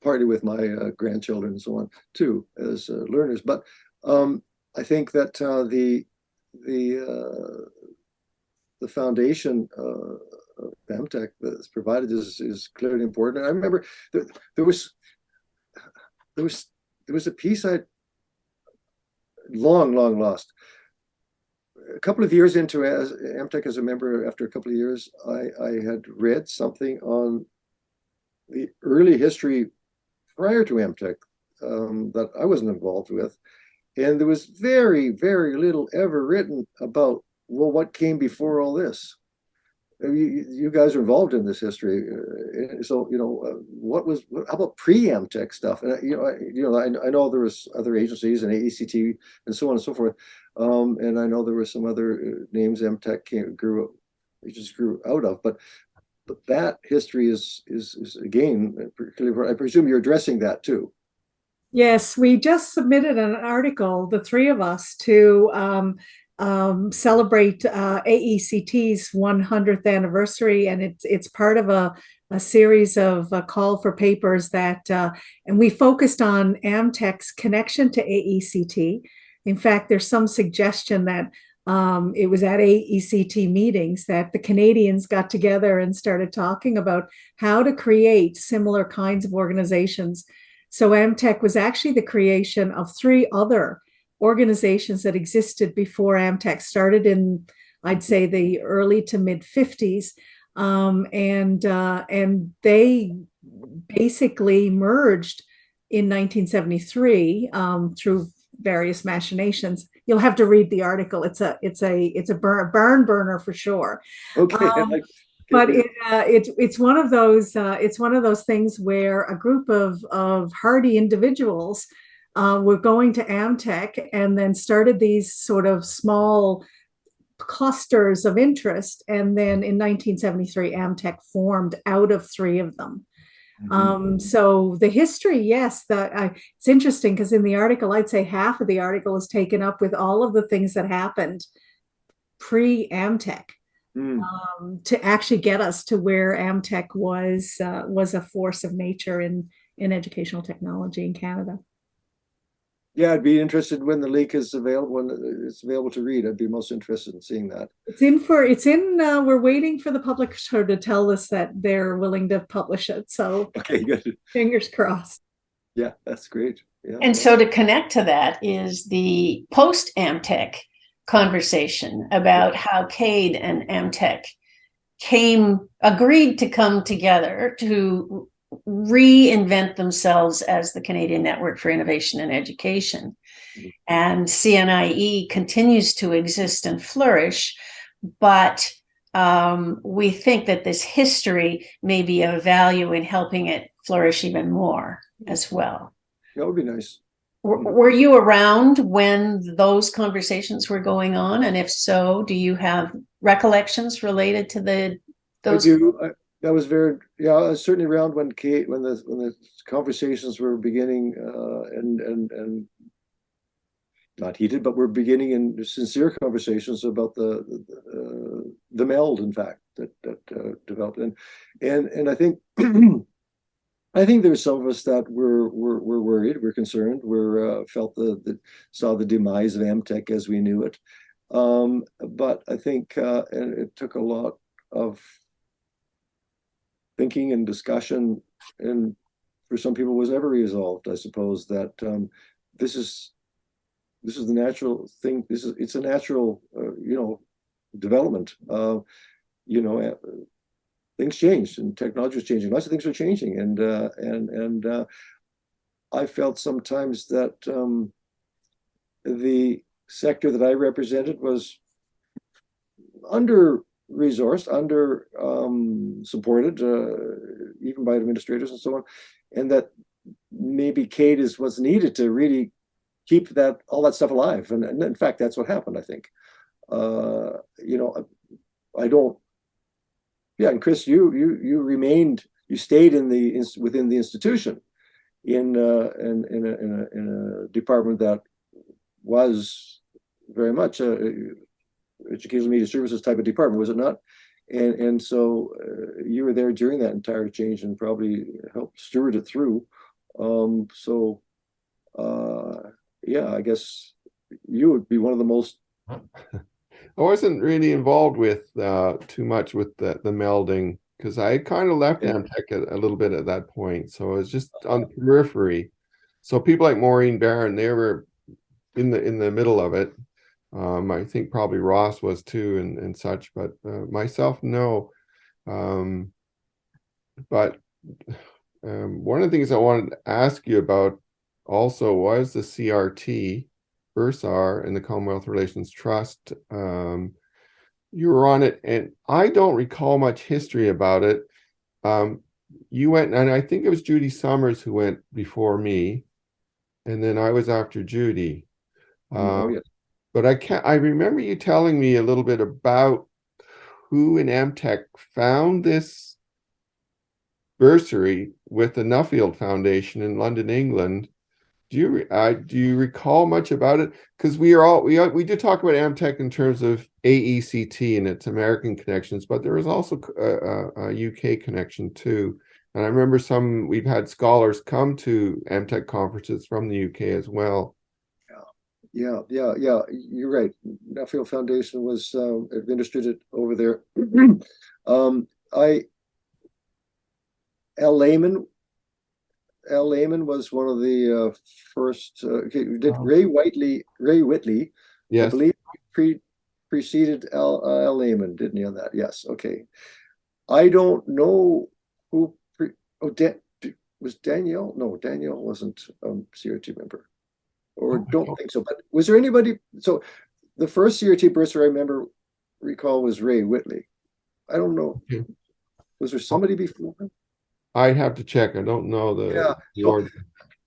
partly with my grandchildren and so on too as learners. But I think that the foundation AMTEC that's provided is clearly important. And I remember there was a piece I long lost. A couple of years into AMTEC as a member, after a couple of years, I had read something on the early history prior to AMTEC that I wasn't involved with, and there was very, very little ever written about what came before all this. You guys are involved in this history, so how about pre-AMTEC stuff? And I know there was other agencies and AECT and so on and so forth, and I know there were some other names AMTEC grew out of, but that history is again particularly. I presume you're addressing that too. Yes, we just submitted an article, the three of us, to celebrate AECT's 100th anniversary, and it's part of a series of call for papers that, and we focused on AMTEC's connection to AECT. In fact, there's some suggestion that it was at AECT meetings that the Canadians got together and started talking about how to create similar kinds of organizations. So AMTEC was actually the creation of 3 other organizations that existed before AMTEC started in, I'd say, the early to mid 50s. And they basically merged in 1973 through various machinations. You'll have to read the article. It's a barn burner for sure. Okay. But it's one of those things where a group of hardy individuals were going to AMTEC and then started these sort of small clusters of interest. And then in 1973, AMTEC formed out of 3 of them. So the history, yes, it's interesting because in the article, I'd say half of the article is taken up with all of the things that happened pre-AMTEC to actually get us to where AMTEC was a force of nature in educational technology in Canada. Yeah, I'd be interested when the leak is available, when it's available to read. I'd be most interested in seeing that. We're waiting for the publisher to tell us that they're willing to publish it. So okay, good. Fingers crossed. Yeah, that's great. Yeah. And so to connect to that is the post-AMTEC conversation about how CADE and AMTEC agreed to come together to reinvent themselves as the Canadian Network for Innovation in Education. And CNIE continues to exist and flourish, but we think that this history may be of value in helping it flourish even more as well. That would be nice. Were you around when those conversations were going on? And if so, do you have recollections related to those? I do. I was I was certainly around when the conversations were beginning and not heated, but we're beginning in sincere conversations about the meld, in fact, that developed. And I think I think there's some of us that were worried, we're concerned, saw the demise of AMTEC as we knew it. But I think and it took a lot of thinking and discussion, and for some people was never resolved. I suppose that this is the natural thing. It's a natural development. Things changed and technology was changing. Lots of things were changing, and I felt sometimes that the sector that I represented was under-resourced, supported, even by administrators and so on, and that maybe CADE is what's needed to really keep all that stuff alive. And in fact, that's what happened, I think. I don't. Yeah, and Chris, you stayed within the institution in a department that was very much a educational media services type of department, was it not? And so you were there during that entire change and probably helped steward it through. Yeah, I guess you would be one of the most. I wasn't really involved with too much with the melding, because I kind of left AMTEC a little bit at that point. So it was just on the periphery. So people like Maureen Barron, they were in the middle of it. I think probably Ross was too, and such, but myself, no. But one of the things I wanted to ask you about also was the CRT, Bursar, and the Commonwealth Relations Trust. You were on it, and I don't recall much history about it. You went, and I think it was Judy Summers who went before me, and then I was after Judy. Yes. But I remember you telling me a little bit about who in AMTEC found this bursary with the Nuffield Foundation in London, England, do you recall much about it? Because we did talk about AMTEC in terms of AECT and its American connections, but there was also a UK connection too. And I remember we've had scholars come to AMTEC conferences from the UK as well. Yeah. You're right. Nuffield Foundation was administered it over there. I Al Lehman was one of the first. Did Ray Whitley, I Yes. believe, preceded Al Lehman, didn't he, on that? Yes. Okay. I don't know who. Was Danielle? No, Danielle wasn't CRT member, or don't think so. But was there anybody? So the first CRT bursar I recall was Ray Whitley. I don't know. Okay. Was there somebody before him? I'd have to check. I don't know the order.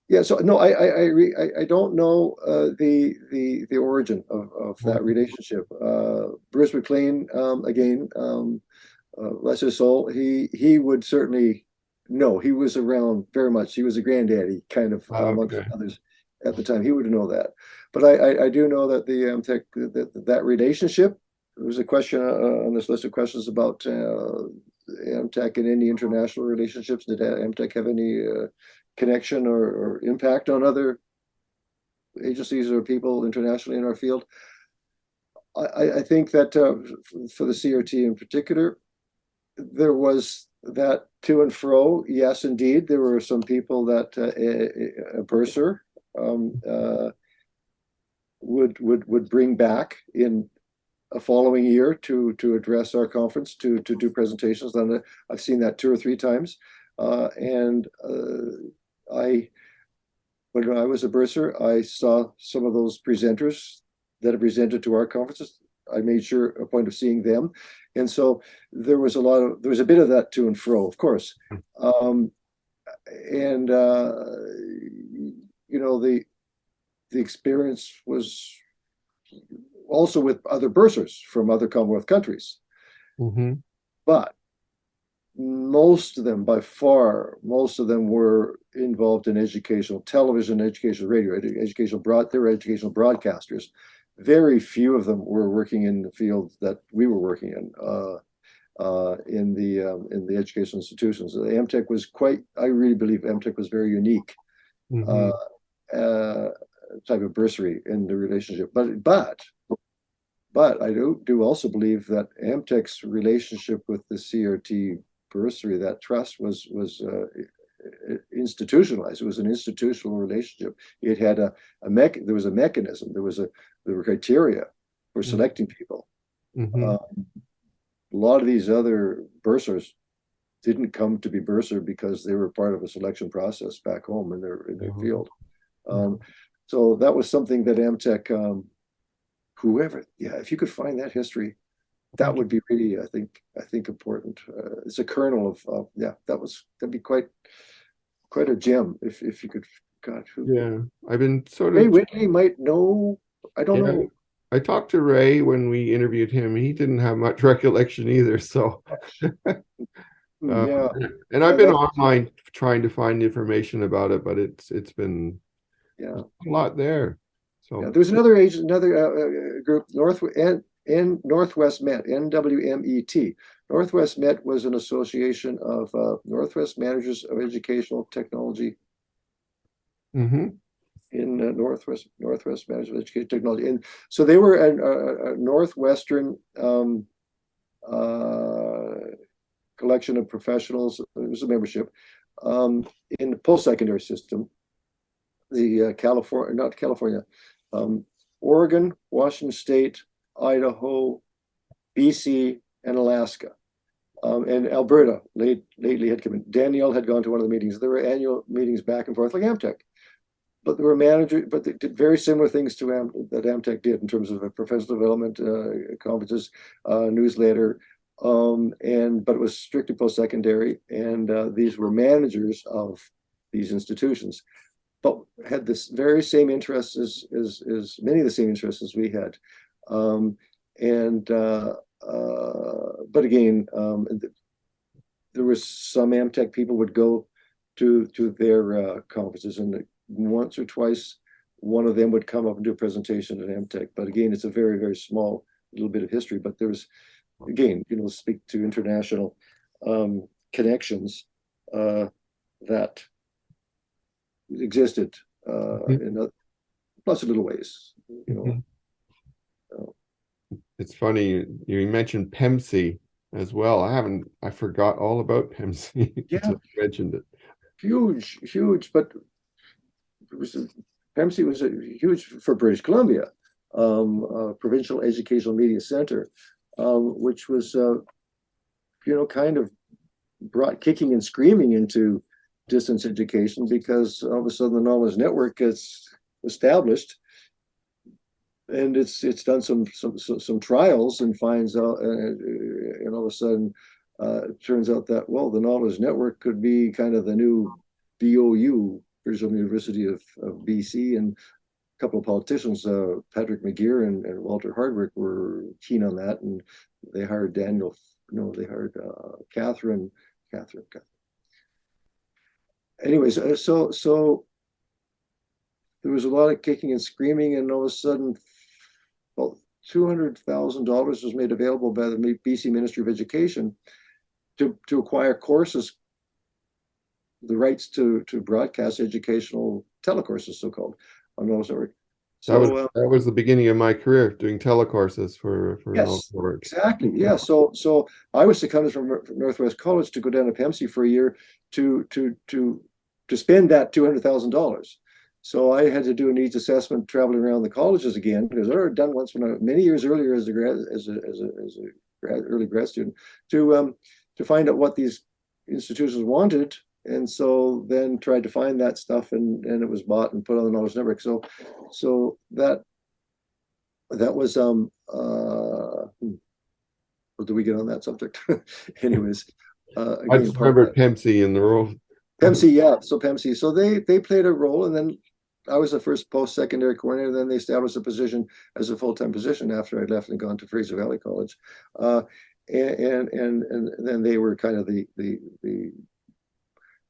Yeah, so no, I don't know the origin of that relationship. Bruce McLean, again, bless his soul, he would certainly know. He was around very much. He was a granddaddy kind of amongst others at the time. He would know that. But I do know that the AMTEC that relationship. There was a question on this list of questions about AMTEC and any international relationships. Did AMTEC have any connection or impact on other agencies or people internationally in our field? I think that for the CRT in particular, there was that to and fro. Yes, indeed, there were some people that a bursar would bring back in a following year to address our conference, to do presentations. And I've seen that 2 or 3 times. When I was a bursar, I saw some of those presenters that have presented to our conferences. I made sure a point of seeing them. And so there was a bit of that to and fro, of course. The experience was also with other bursars from other Commonwealth countries. Mm-hmm. But most of them, by far, were involved in educational television, educational radio, they were educational broadcasters. Very few of them were working in the field that we were working in the educational institutions. The AMTEC was I really believe AMTEC was very unique. Mm-hmm. Type of bursary in the relationship. But I do also believe that AMTEC's relationship with the CRT bursary, that trust was institutionalized. It was an institutional relationship. It had there was a mechanism. There were criteria for selecting people. Mm-hmm. A lot of these other bursars didn't come to be bursar because they were part of a selection process back home in their field. So that was something that AMTEC, if you could find that history, that would be really, I think important. It's a kernel of that'd be quite a gem if you could. God, I've been Ray Whitley might know. I don't know. I talked to Ray when we interviewed him. He didn't have much recollection either. So, and I've been online trying to find information about it, but it's been a lot there. So there's another group, Northwest Met, NWMET. Northwest Met was an association of Northwest Managers of Educational Technology. Mm-hmm. In Northwest Managers of Educational Technology, and so they were a Northwestern collection of professionals. It was a membership in the post-secondary system. The Oregon, Washington State, Idaho, BC, and Alaska. And Alberta lately had come in. Danielle had gone to one of the meetings. There were annual meetings back and forth like AMTEC. But there were managers, but they did very similar things to that AMTEC did in terms of professional development, conferences, newsletter, but it was strictly post-secondary. And these were managers of these institutions, but had this very same interests as many of the same interests as we had. But again, there was some AMTEC people would go to their conferences, and once or twice, one of them would come up and do a presentation at AMTEC. But again, it's a very, very small little bit of history. But there's, again, speak to international connections that existed in lots of little ways, It's funny you mentioned PEMC as well. I forgot all about PEMC. Yeah. Until you mentioned it. Huge, but PEMC was huge for British Columbia, Provincial Educational Media Center, which was, kind of brought kicking and screaming into distance education, because all of a sudden the Knowledge Network gets established, and it's done some trials and finds out, and all of a sudden it turns out that, well, the Knowledge Network could be kind of the new BOU, British University of BC, and a couple of politicians, Patrick McGeer and Walter Hardwick, were keen on that, and they hired Catherine. Anyways, so there was a lot of kicking and screaming, and all of a sudden, well, $200,000 was made available by the BC Ministry of Education to acquire courses, the rights to broadcast educational telecourses, so-called, on Knowledge Network. So that was the beginning of my career, doing telecourses for yes, Knowledge. Exactly. Yeah. So I was seconded from Northwest College to go down to PEMC for a year to spend that $200,000. So I had to do a needs assessment traveling around the colleges again, because I had done once many years earlier as a early grad student, to find out what these institutions wanted. And so then tried to find that stuff, and it was bought and put on the Knowledge Network. So that was well, do we get on that subject? Anyways, I just remember PEMC in the role. PEMC, yeah. So PEMC, so they played a role, and then I was the first post-secondary coordinator. Then they established a position as a full-time position after I'd left and gone to Fraser Valley College, and then they were kind of the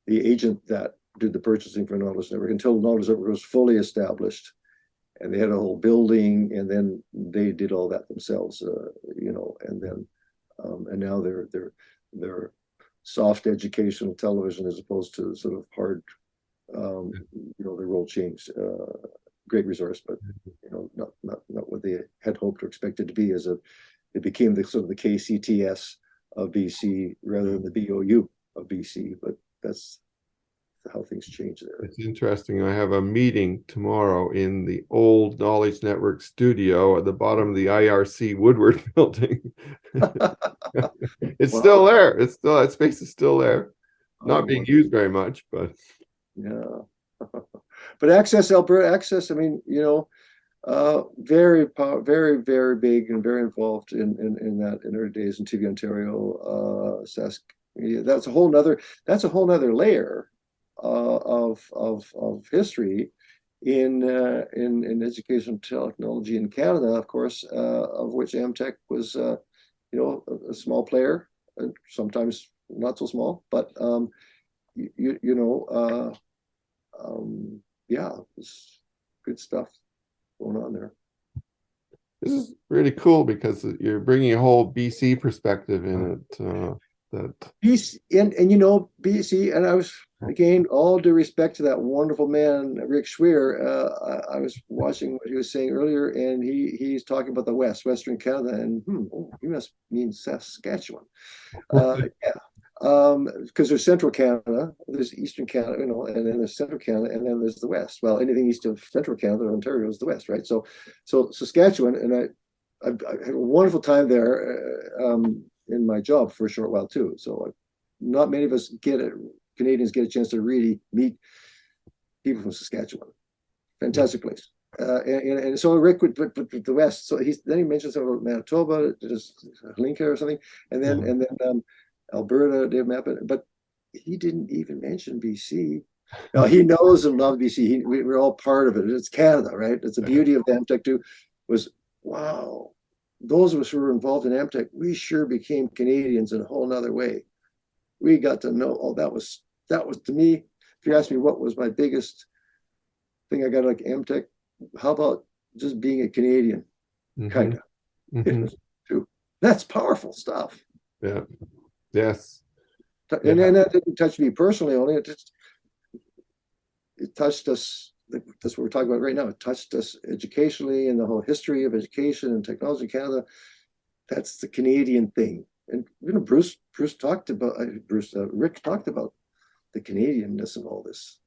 agent that did the purchasing for Knowledge Network until Knowledge Network was fully established, and they had a whole building, and then they did all that themselves, and then and now they're soft educational television as opposed to sort of hard, their role changed. Great resource, but not what they had hoped or expected to be. It became the sort of the KCTS of BC rather than the BOU of BC, but that's how things change there. It's interesting. I have a meeting tomorrow in the old Knowledge Network studio at the bottom of the IRC Woodward building. It's still there. It's still, that space is still there. Not being used very much, but yeah. But Access Alberta, Access, I mean, very, very big and very involved in that in early days in TV Ontario, yeah, that's a whole nother layer of history in education technology in Canada, of course, of which AMTEC was a small player, and sometimes not so small, but yeah, it's good stuff going on there. This is really cool because you're bringing a whole BC perspective in it. BC, and BC, and I was, again, all due respect to that wonderful man Rick Schweer, I was watching what he was saying earlier, and he's talking about the Western Canada, and he must mean Saskatchewan. Yeah. Because there's Central Canada, there's Eastern Canada, and then there's Central Canada, and then there's the West. Well, anything east of Central Canada, Ontario, is the West, right? So Saskatchewan, and I had a wonderful time there in my job for a short while too. So not many of us Canadians get a chance to really meet people from Saskatchewan. Fantastic place. And so Rick would put the West. So then he mentions about Manitoba, just Linka or something, and then Alberta, Dave Mappin, but he didn't even mention BC. Now he knows and loves BC. We're all part of it. It's Canada, right? It's the beauty of AMTEC too. Was wow. Those of us who were involved in AMTEC, we sure became Canadians in a whole nother way. We got to know. Oh, that was to me. If you ask me what was my biggest thing I got like AMTEC. How about just being a Canadian, kind of? Too. That's powerful stuff. Yeah. Yes. And then that didn't touch me personally only. It touched us. That's what we're talking about right now. It touched us educationally and the whole history of education and technology in Canada. That's the Canadian thing. And Rick talked about the Canadianness of all this.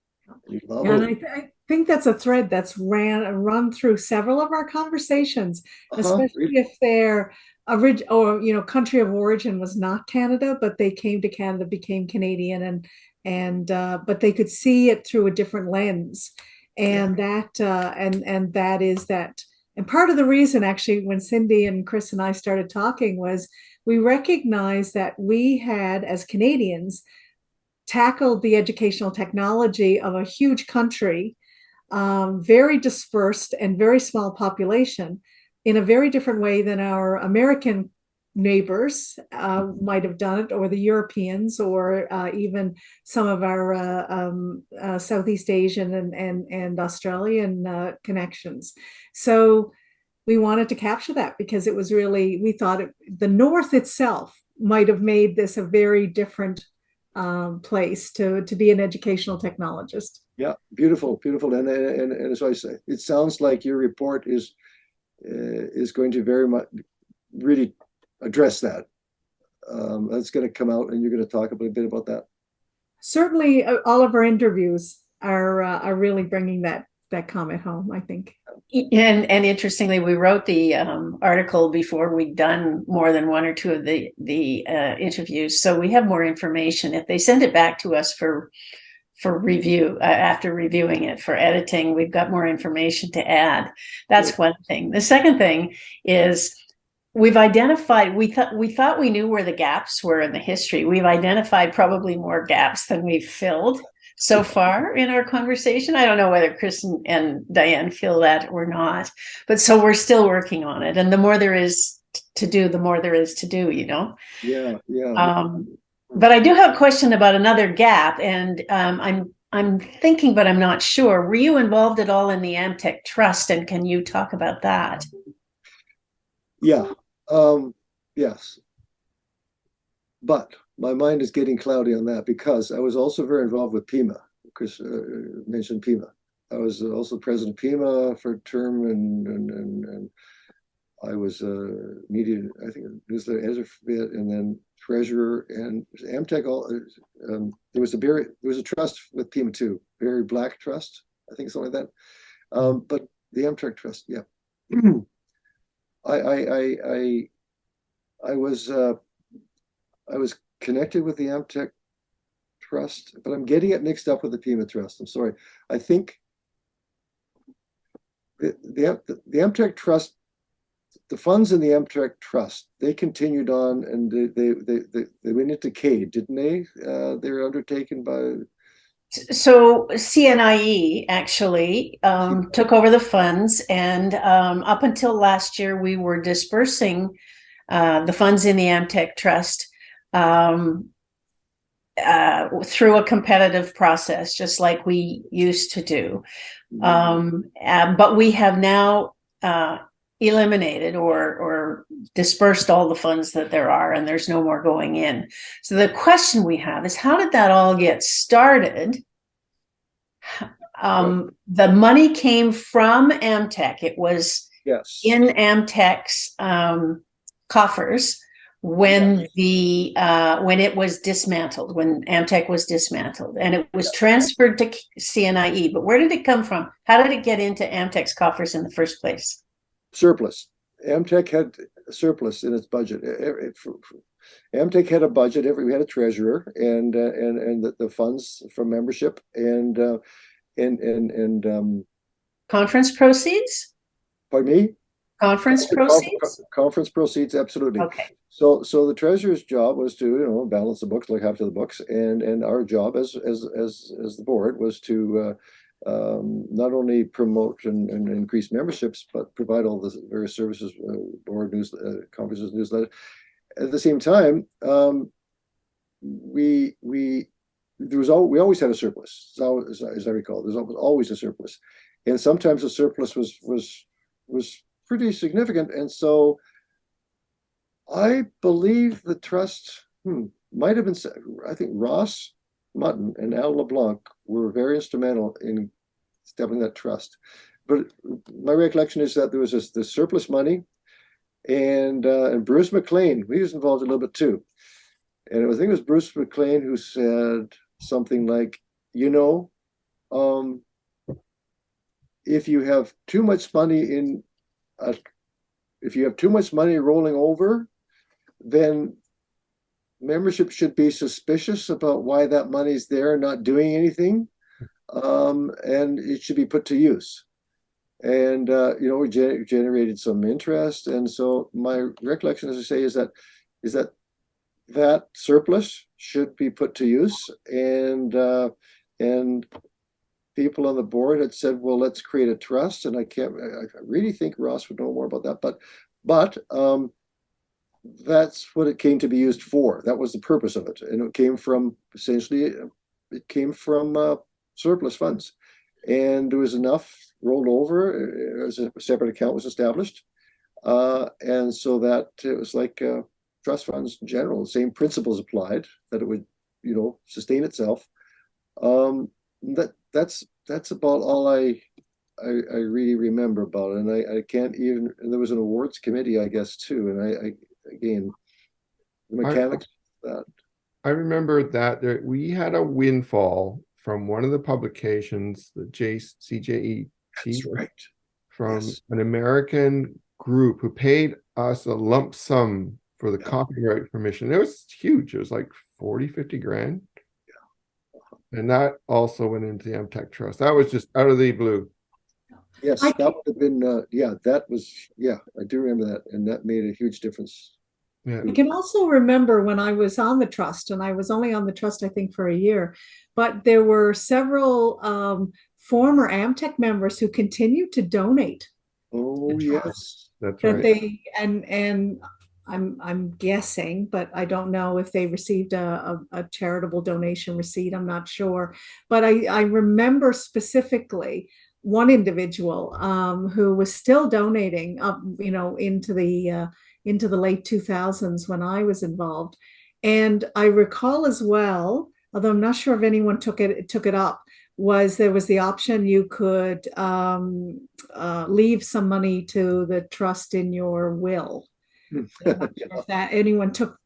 And I think that's a thread that's run through several of our conversations, especially if their country of origin was not Canada, but they came to Canada, became Canadian, but they could see it through a different lens, and that is that. And part of the reason, actually, when Cindy and Chris and I started talking, was we recognized that we had, as Canadians, tackled the educational technology of a huge country, very dispersed and very small population, in a very different way than our American neighbors might have done it, or the Europeans, or even some of our Southeast Asian and Australian connections. So we wanted to capture that because it was really, we thought the North itself might have made this a very different place to be an educational technologist. Yeah, beautiful. And as I say, it sounds like your report is going to very much really address that. That's going to come out, and you're going to talk a bit about that. Certainly, all of our interviews are really bringing that comment home, I think. And interestingly, we wrote the article before we'd done more than one or two of the interviews, so we have more information. If they send it back to us for review, after reviewing it for editing, we've got more information to add. That's one thing. The second thing is we've identified, we thought we knew where the gaps were in the history. We've identified probably more gaps than we've filled so far in our conversation. I don't know whether Chris and Diane feel that or not, but so we're still working on it. And the more there is to do, the more there is to do, Yeah. But I do have a question about another gap, and I'm thinking, but I'm not sure. Were you involved at all in the AMTEC Trust, and can you talk about that? Yeah. Yes. But my mind is getting cloudy on that because I was also very involved with PIMA. Chris mentioned PIMA. I was also president of PIMA for a term, and I was media, I think, newsletter editor for a bit, and then treasurer. And AMTEC. There was a trust with PIMA too, Very Black Trust, I think, something like that. But the AMTEC Trust, yeah. I was connected with the AMTEC Trust, but I'm getting it mixed up with the PIMA Trust. I'm sorry. I think the AMTEC Trust, the funds in the AMTEC Trust, they continued on, and they went into CADE, didn't they? They were undertaken by. So CNIE actually took over the funds, and up until last year, we were dispersing the funds in the AMTEC Trust through a competitive process, just like we used to do. But we have now eliminated or dispersed all the funds that there are, and there's no more going in. So the question we have is, how did that all get started? The money came from AMTEC. It was in AMTEC's coffers when it was dismantled, when AMTEC was dismantled, and it was transferred to CNIE. But where did it come from? How did it get into AMTEC's coffers in the first place? Surplus. AMTEC had a surplus in its budget. AMTEC had a budget. We had a treasurer, and the funds from membership and conference proceeds. Pardon me. Conference proceeds. Conference proceeds, absolutely. Okay. So the treasurer's job was to balance the books, look after the books, and our job as the board was to not only promote and increase memberships, but provide all the various services, board news, conferences, newsletter. At the same time, we always had a surplus. So as I recall, there's always a surplus, and sometimes the surplus was pretty significant. And so I believe the trust might have been, I think Ross Mutton and Al LeBlanc were very instrumental in establishing that trust. But my recollection is that there was this surplus money, and Bruce McLean, he was involved a little bit too. And I think it was Bruce McLean who said something like, you know, if you have too much money if you have too much money rolling over, then membership should be suspicious about why that money's there not doing anything, and it should be put to use. And you know, we generated some interest, and so my recollection, as I say, is that surplus should be put to use, and people on the board had said, well, let's create a trust. And I really think Ross would know more about that, but that's what it came to be used for. That was the purpose of it. And it came from, essentially, surplus funds. And there was enough rolled over as a separate account was established. And so that it was like trust funds in general, the same principles applied, that it would, you know, sustain itself. That's about all I really remember about it. And I can't even, and there was an awards committee, I guess, too. And again, the mechanics of that. I remember that we had a windfall from one of the publications, the CJE, That's right, from an American group who paid us a lump sum for the copyright permission. It was huge. It was like 40, 50 grand. And that also went into the AMTEC Trust. That was just out of the blue. Yes, that would have been, I do remember that. And that made a huge difference. Yeah. I can also remember when I was on the trust, and I was only on the trust, I think, for a year, but there were several former AMTEC members who continued to donate. Oh, yes. That's that right. They and I'm guessing, but I don't know if they received a charitable donation receipt. I'm not sure, but I remember specifically one individual who was still donating up, you know, into the late 2000s when I was involved. And I recall as well, although I'm not sure if anyone took it up, there was the option you could leave some money to the trust in your will. I'm not sure if that anyone took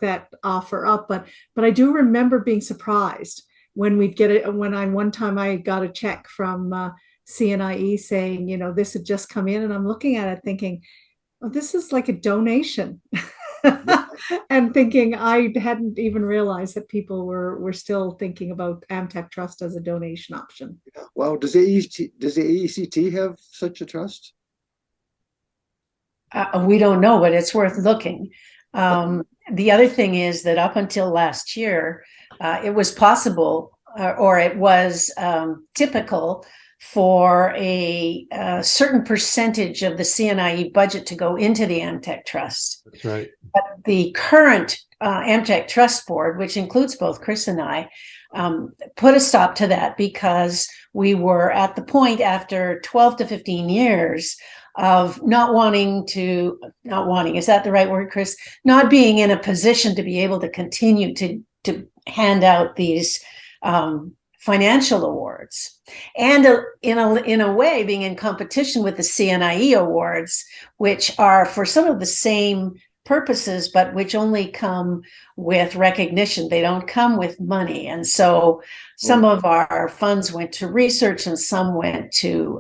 that offer up, but I do remember being surprised when we'd get it. One time I got a check from CNIE saying, you know, this had just come in, and I'm looking at it thinking, oh, this is like a donation. And thinking I hadn't even realized that people were still thinking about AMTEC Trust as a donation option. Wow, does the AECT have such a trust? We don't know, but it's worth looking. The other thing is that up until last year, it was possible, or it was typical for a certain percentage of the CNIE budget to go into the AMTEC Trust. That's right. But the current AMTEC Trust Board, which includes both Chris and I, put a stop to that because we were at the point after 12 to 15 years of not wanting, is that the right word, Chris? Not being in a position to be able to continue to hand out these financial awards, and in a way being in competition with the CNIE awards, which are for some of the same purposes, but which only come with recognition. They don't come with money. And so some of our funds went to research and some went to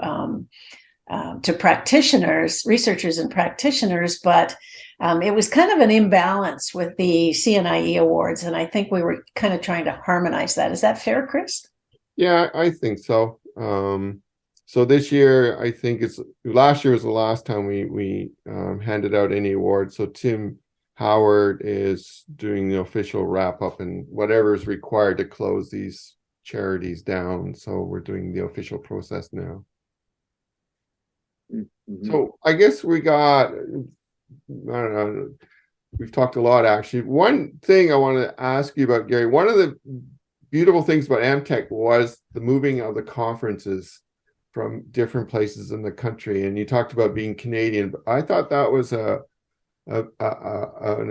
practitioners, researchers and practitioners, but it was kind of an imbalance with the CNIE awards. And I think we were kind of trying to harmonize that. Is that fair, Chris? Yeah, I think so. So this year, I think last year was the last time we handed out any awards. So Tim Howard is doing the official wrap up and whatever is required to close these charities down. So we're doing the official process now. Mm-hmm. So I guess I don't know, we've talked a lot actually. One thing I want to ask you about, Gary, one of the beautiful things about AMTEC was the moving of the conferences from different places in the country. And you talked about being Canadian. I thought that was an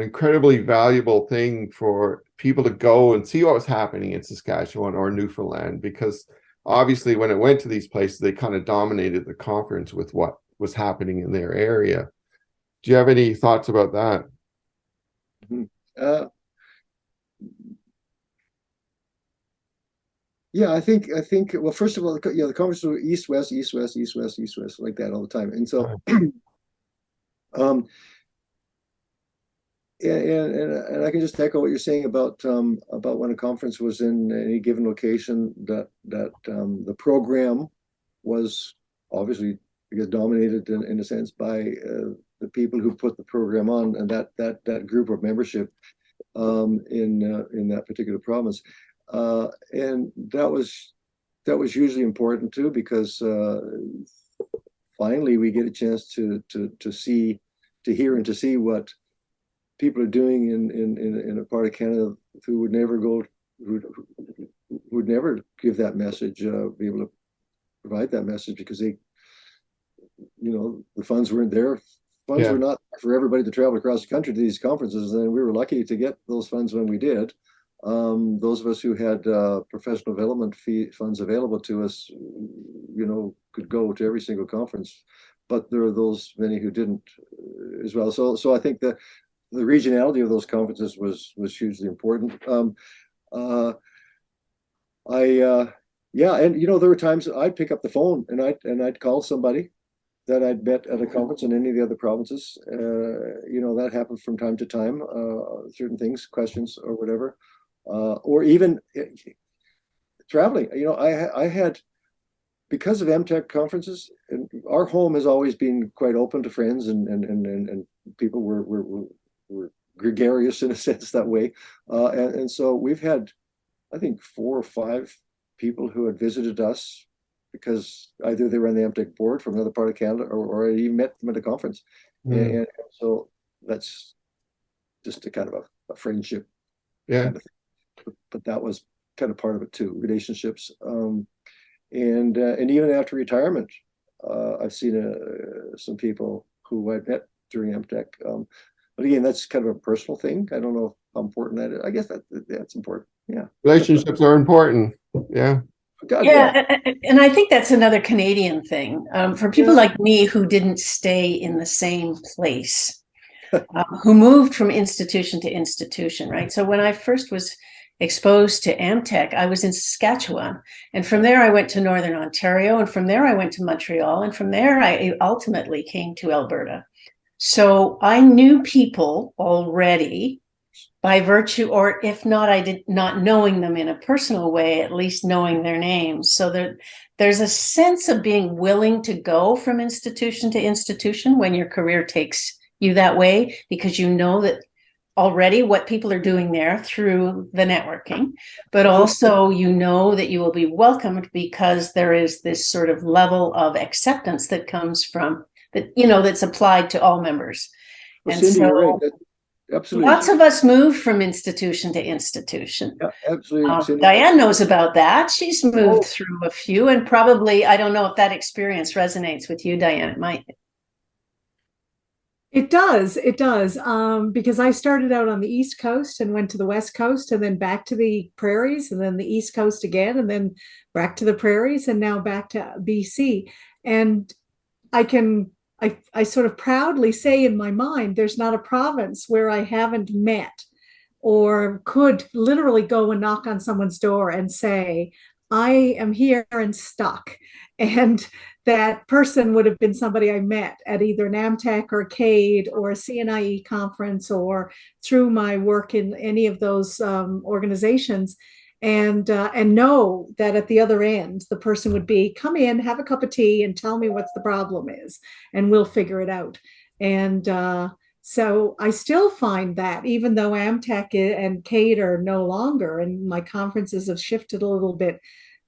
incredibly valuable thing for people to go and see what was happening in Saskatchewan or Newfoundland, because obviously when it went to these places, they kind of dominated the conference with what was happening in their area. Do you have any thoughts about that? Yeah, I think well, first of all, the conferences were east west, east west, east west, east west, like that all the time. And so and I can just echo what you're saying about when a conference was in any given location, that the program was obviously, because dominated in a sense by the people who put the program on, and that group of membership in that particular province, and that was hugely important too, because finally we get a chance to hear and to see what people are doing in a part of Canada who would never give that message, be able to provide that message, because they, the funds weren't there. Funds were not for everybody to travel across the country to these conferences, and we were lucky to get those funds when we did. Those of us who had professional development funds available to us, could go to every single conference, but there are those many who didn't as well. So I think that the regionality of those conferences was hugely important. And there were times I'd pick up the phone and I'd call somebody that I'd met at a conference in any of the other provinces. That happened from time to time. Certain things, questions or whatever, or even traveling. I had, because of AMTEC conferences, and our home has always been quite open to friends, and people were gregarious in a sense that way. And so we've had, I think, 4 or 5 people who had visited us because either they were on the AMTEC board from another part of Canada, or I even met them at a conference. And so that's just a kind of a friendship. Yeah. Kind of thing. But that was kind of part of it too, relationships. And even after retirement, I've seen some people who I met during AMTEC. But again, that's kind of a personal thing. I don't know how important that is. I guess that's important. Yeah. Relationships are important. Yeah. God, and I think that's another Canadian thing. For people like me who didn't stay in the same place, who moved from institution to institution, right? So when I first was exposed to AMTEC, I was in Saskatchewan, and from there I went to Northern Ontario, and from there I went to Montreal, and from there I ultimately came to Alberta. So I knew people already by virtue, or if not, I did not knowing them in a personal way, at least knowing their names. So there's a sense of being willing to go from institution to institution when your career takes you that way, because you know that already what people are doing there through the networking, but also you know that you will be welcomed because there is this sort of level of acceptance that comes from that, that's applied to all members. Well, and Cindy, so you're right. Absolutely. Lots of us move from institution to institution. Yeah, absolutely. Diane knows about that. She's moved through a few, and probably, I don't know if that experience resonates with you, Diane. It might. It does. Because I started out on the East Coast and went to the West Coast, and then back to the prairies, and then the East Coast again, and then back to the prairies, and now back to BC. And I sort of proudly say in my mind, there's not a province where I haven't met or could literally go and knock on someone's door and say, I am here and stuck. And that person would have been somebody I met at either an AMTEC or CADE or a CNIE conference, or through my work in any of those organizations. And know that at the other end, the person would be, come in, have a cup of tea, and tell me what the problem is, and we'll figure it out. And so I still find that, even though AMTEC and CADE are no longer, and my conferences have shifted a little bit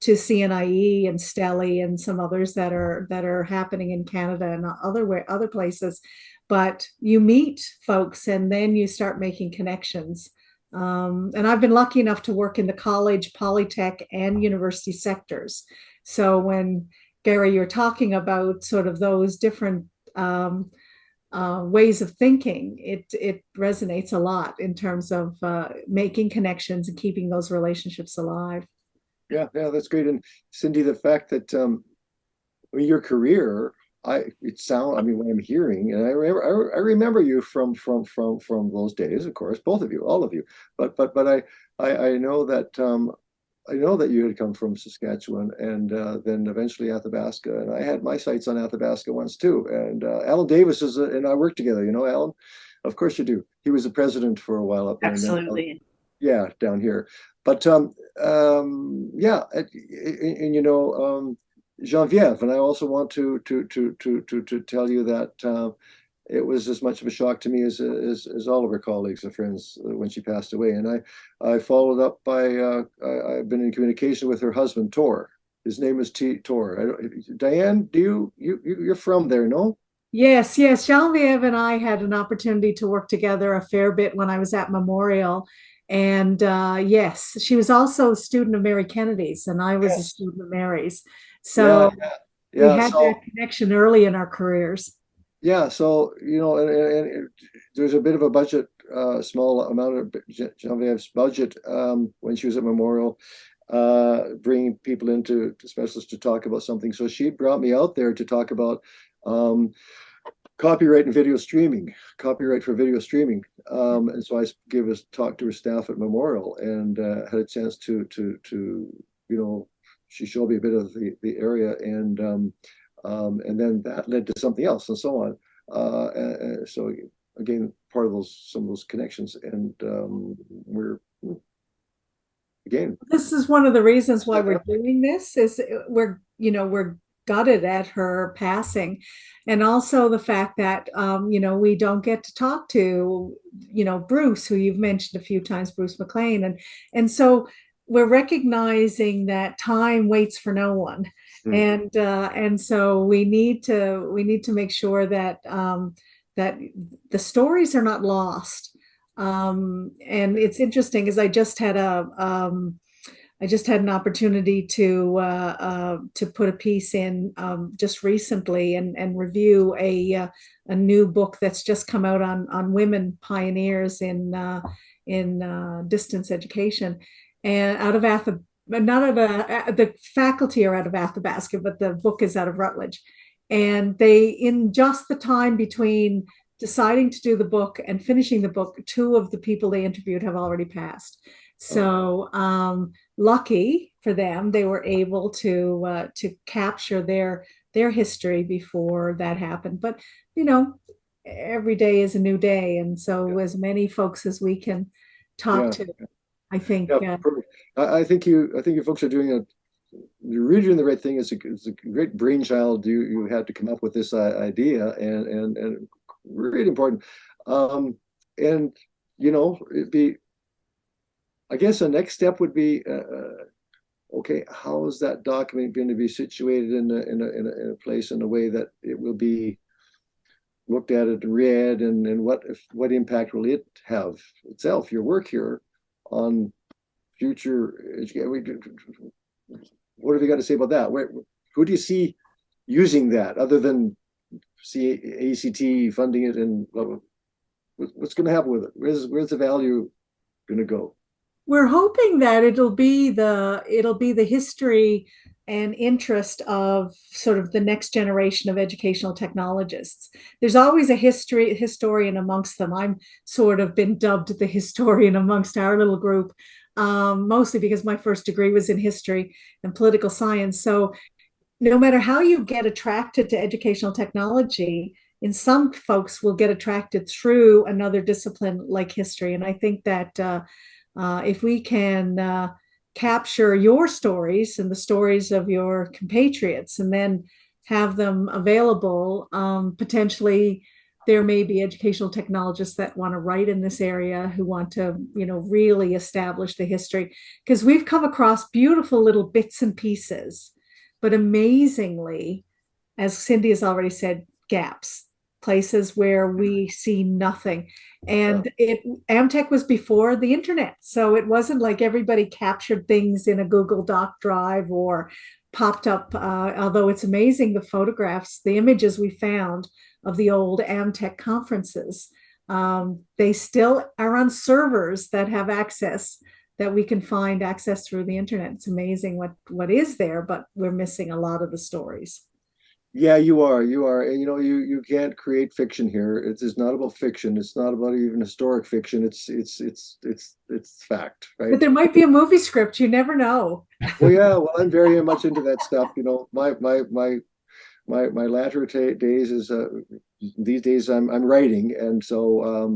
to CNIE and STELI and some others that are happening in Canada and other places, but you meet folks and then you start making connections. And I've been lucky enough to work in the college, polytech, and university sectors. So when Gary, you're talking about sort of those different ways of thinking, it resonates a lot in terms of making connections and keeping those relationships alive. Yeah, that's great. And Cindy, the fact that your career, I mean, what I'm hearing, and I remember you from those days, of course, both of you, all of you. But I know that I know that you had come from Saskatchewan and then eventually Athabasca, and I had my sights on Athabasca once too. And Alan Davis and I worked together. You know, Alan, of course you do. He was the president for a while up there. Absolutely. And then, yeah, down here. But yeah, and you know, Geneviève, and I also want to tell you that it was as much of a shock to me as all of her colleagues and friends when she passed away. And I followed up by I've been in communication with her husband Tor. His name is Tor. Diane, you're from there, no? Yes, yes. Geneviève and I had an opportunity to work together a fair bit when I was at Memorial. And yes, she was also a student of Mary Kennedy's, and I was a Yes. student of Mary's. So we Yeah. had that connection early in our careers. Yeah, so you know, and there's a bit of a budget, small amount of Genevieve's budget when she was at Memorial, bringing people into specialists to talk about something. So she brought me out there to talk about copyright and video streaming, copyright for video streaming. And so I gave a talk to her staff at Memorial and had a chance to you know, she showed me a bit of the area and then that led to something else and so on. So again, part of some of those connections, and we're again. This is one of the reasons why we're doing this. Is we're gutted at her passing, and also the fact that we don't get to talk to Bruce, who you've mentioned a few times, Bruce McLean, and so we're recognizing that time waits for no one. And so we need to make sure that that the stories are not lost. And it's interesting because I just had an opportunity to put a piece in just recently and review a new book that's just come out on women pioneers in distance education, and out of the faculty are out of Athabasca, but the book is out of Rutledge. And they, in just the time between deciding to do the book and finishing the book, two of the people they interviewed have already passed. So lucky for them, they were able to capture their history before that happened. But every day is a new day, and so as many folks as we can talk to, I think. Perfect. I think you folks are doing you're really doing the right thing. It's a great brainchild you had to come up with this idea, and really important. And it'd be, I guess, the next step would be, okay, how is that document going to be situated in a place in a way that it will be looked at and read, and what impact will it have itself, your work here, on future education? What have you got to say about that? Who do you see using that other than ACT funding it, and what's going to happen with it? Where's the value going to go? We're hoping that it'll be the history and interest of sort of the next generation of educational technologists. There's always a historian amongst them. I'm sort of been dubbed the historian amongst our little group, mostly because my first degree was in history and political science. So no matter how you get attracted to educational technology, in some folks will get attracted through another discipline like history. And I think that if we can capture your stories and the stories of your compatriots and then have them available, potentially there may be educational technologists that want to write in this area, who want to really establish the history, because we've come across beautiful little bits and pieces, but amazingly, as Cindy has already said, gaps. places where we see nothing. And AMTEC was before the internet. So it wasn't like everybody captured things in a Google Doc drive or popped up, although it's amazing the photographs, the images we found of the old AMTEC conferences. They still are on servers that have access, that we can find access through the internet. It's amazing what is there, but we're missing a lot of the stories. Yeah, you are. And you can't create fiction here. It's not about fiction. It's not about even historic fiction. It's fact, right? But there might be a movie script. You never know. Well, yeah. Well, I'm very much into that stuff. My latter days is these days I'm writing, and so I'm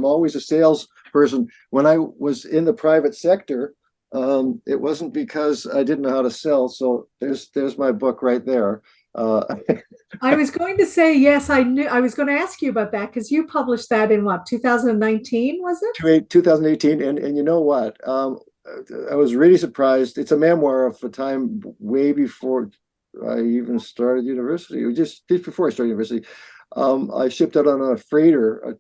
always a salesperson. When I was in the private sector, it wasn't because I didn't know how to sell. So there's my book right there. I was going to say, yes, I knew. I was going to ask you about that because you published that in what, 2019, was it? 2018, and you know what? I was really surprised. It's a memoir of a time way before I even started university. Just before I started university. I shipped out on a freighter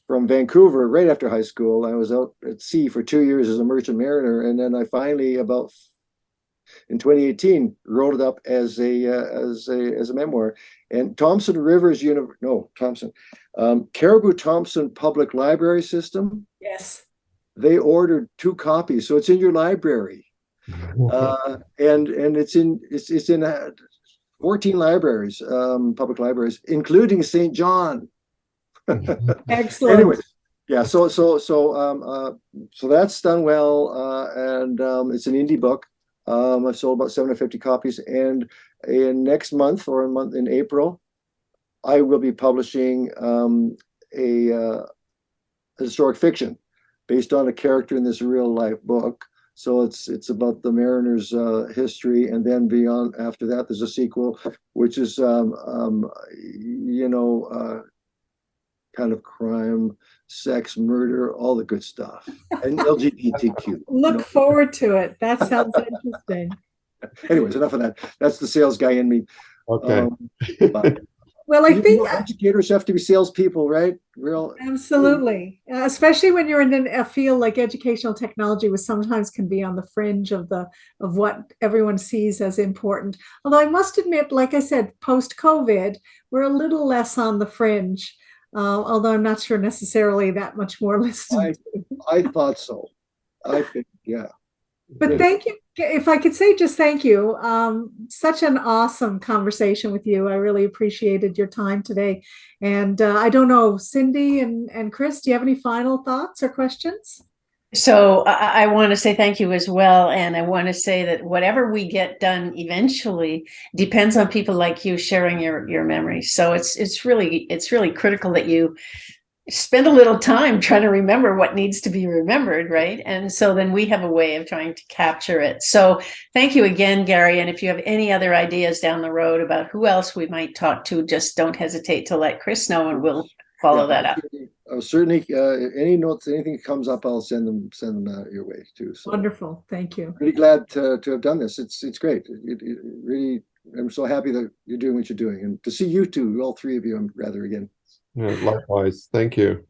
from Vancouver right after high school. I was out at sea for 2 years as a merchant mariner, and then I finally, about in 2018, wrote it up as a memoir. And Caribou Thompson Public Library System. Yes. They ordered 2 copies, so it's in your library, and it's in 14 libraries, public libraries, including St. John. Excellent. Anyway, yeah. So that's done well, and it's an indie book. I've sold about 750 copies, and in next month or in April, I will be publishing a historic fiction based on a character in this real life book. So it's about the mariner's history, and then beyond after that, there's a sequel, which is kind of crime, sex, murder, all the good stuff, and LGBTQ. Look forward to it. That sounds interesting. Anyways, enough of that. That's the sales guy in me. Okay. Well, I think educators have to be salespeople, right? Absolutely, especially when you're in a field like educational technology, which sometimes can be on the fringe of what everyone sees as important. Although I must admit, like I said, post-COVID, we're a little less on the fringe. Although I'm not sure necessarily that much more listened to. I thought so. I think, yeah. But thank you. If I could say just thank you. Such an awesome conversation with you. I really appreciated your time today. And I don't know, Cindy and Chris, do you have any final thoughts or questions? So I want to say thank you as well. And I want to say that whatever we get done eventually depends on people like you sharing your memories. So it's really critical that you spend a little time trying to remember what needs to be remembered, right? And so then we have a way of trying to capture it. So thank you again, Gary. And if you have any other ideas down the road about who else we might talk to, just don't hesitate to let Chris know, and we'll follow that up. Certainly, any notes, anything that comes up, I'll send them your way too. So wonderful, thank you. Really glad to have done this. It's great. It really, I'm so happy that you're doing what you're doing, and to see you two, all 3 of you, I'm rather again. Yeah, likewise. Thank you.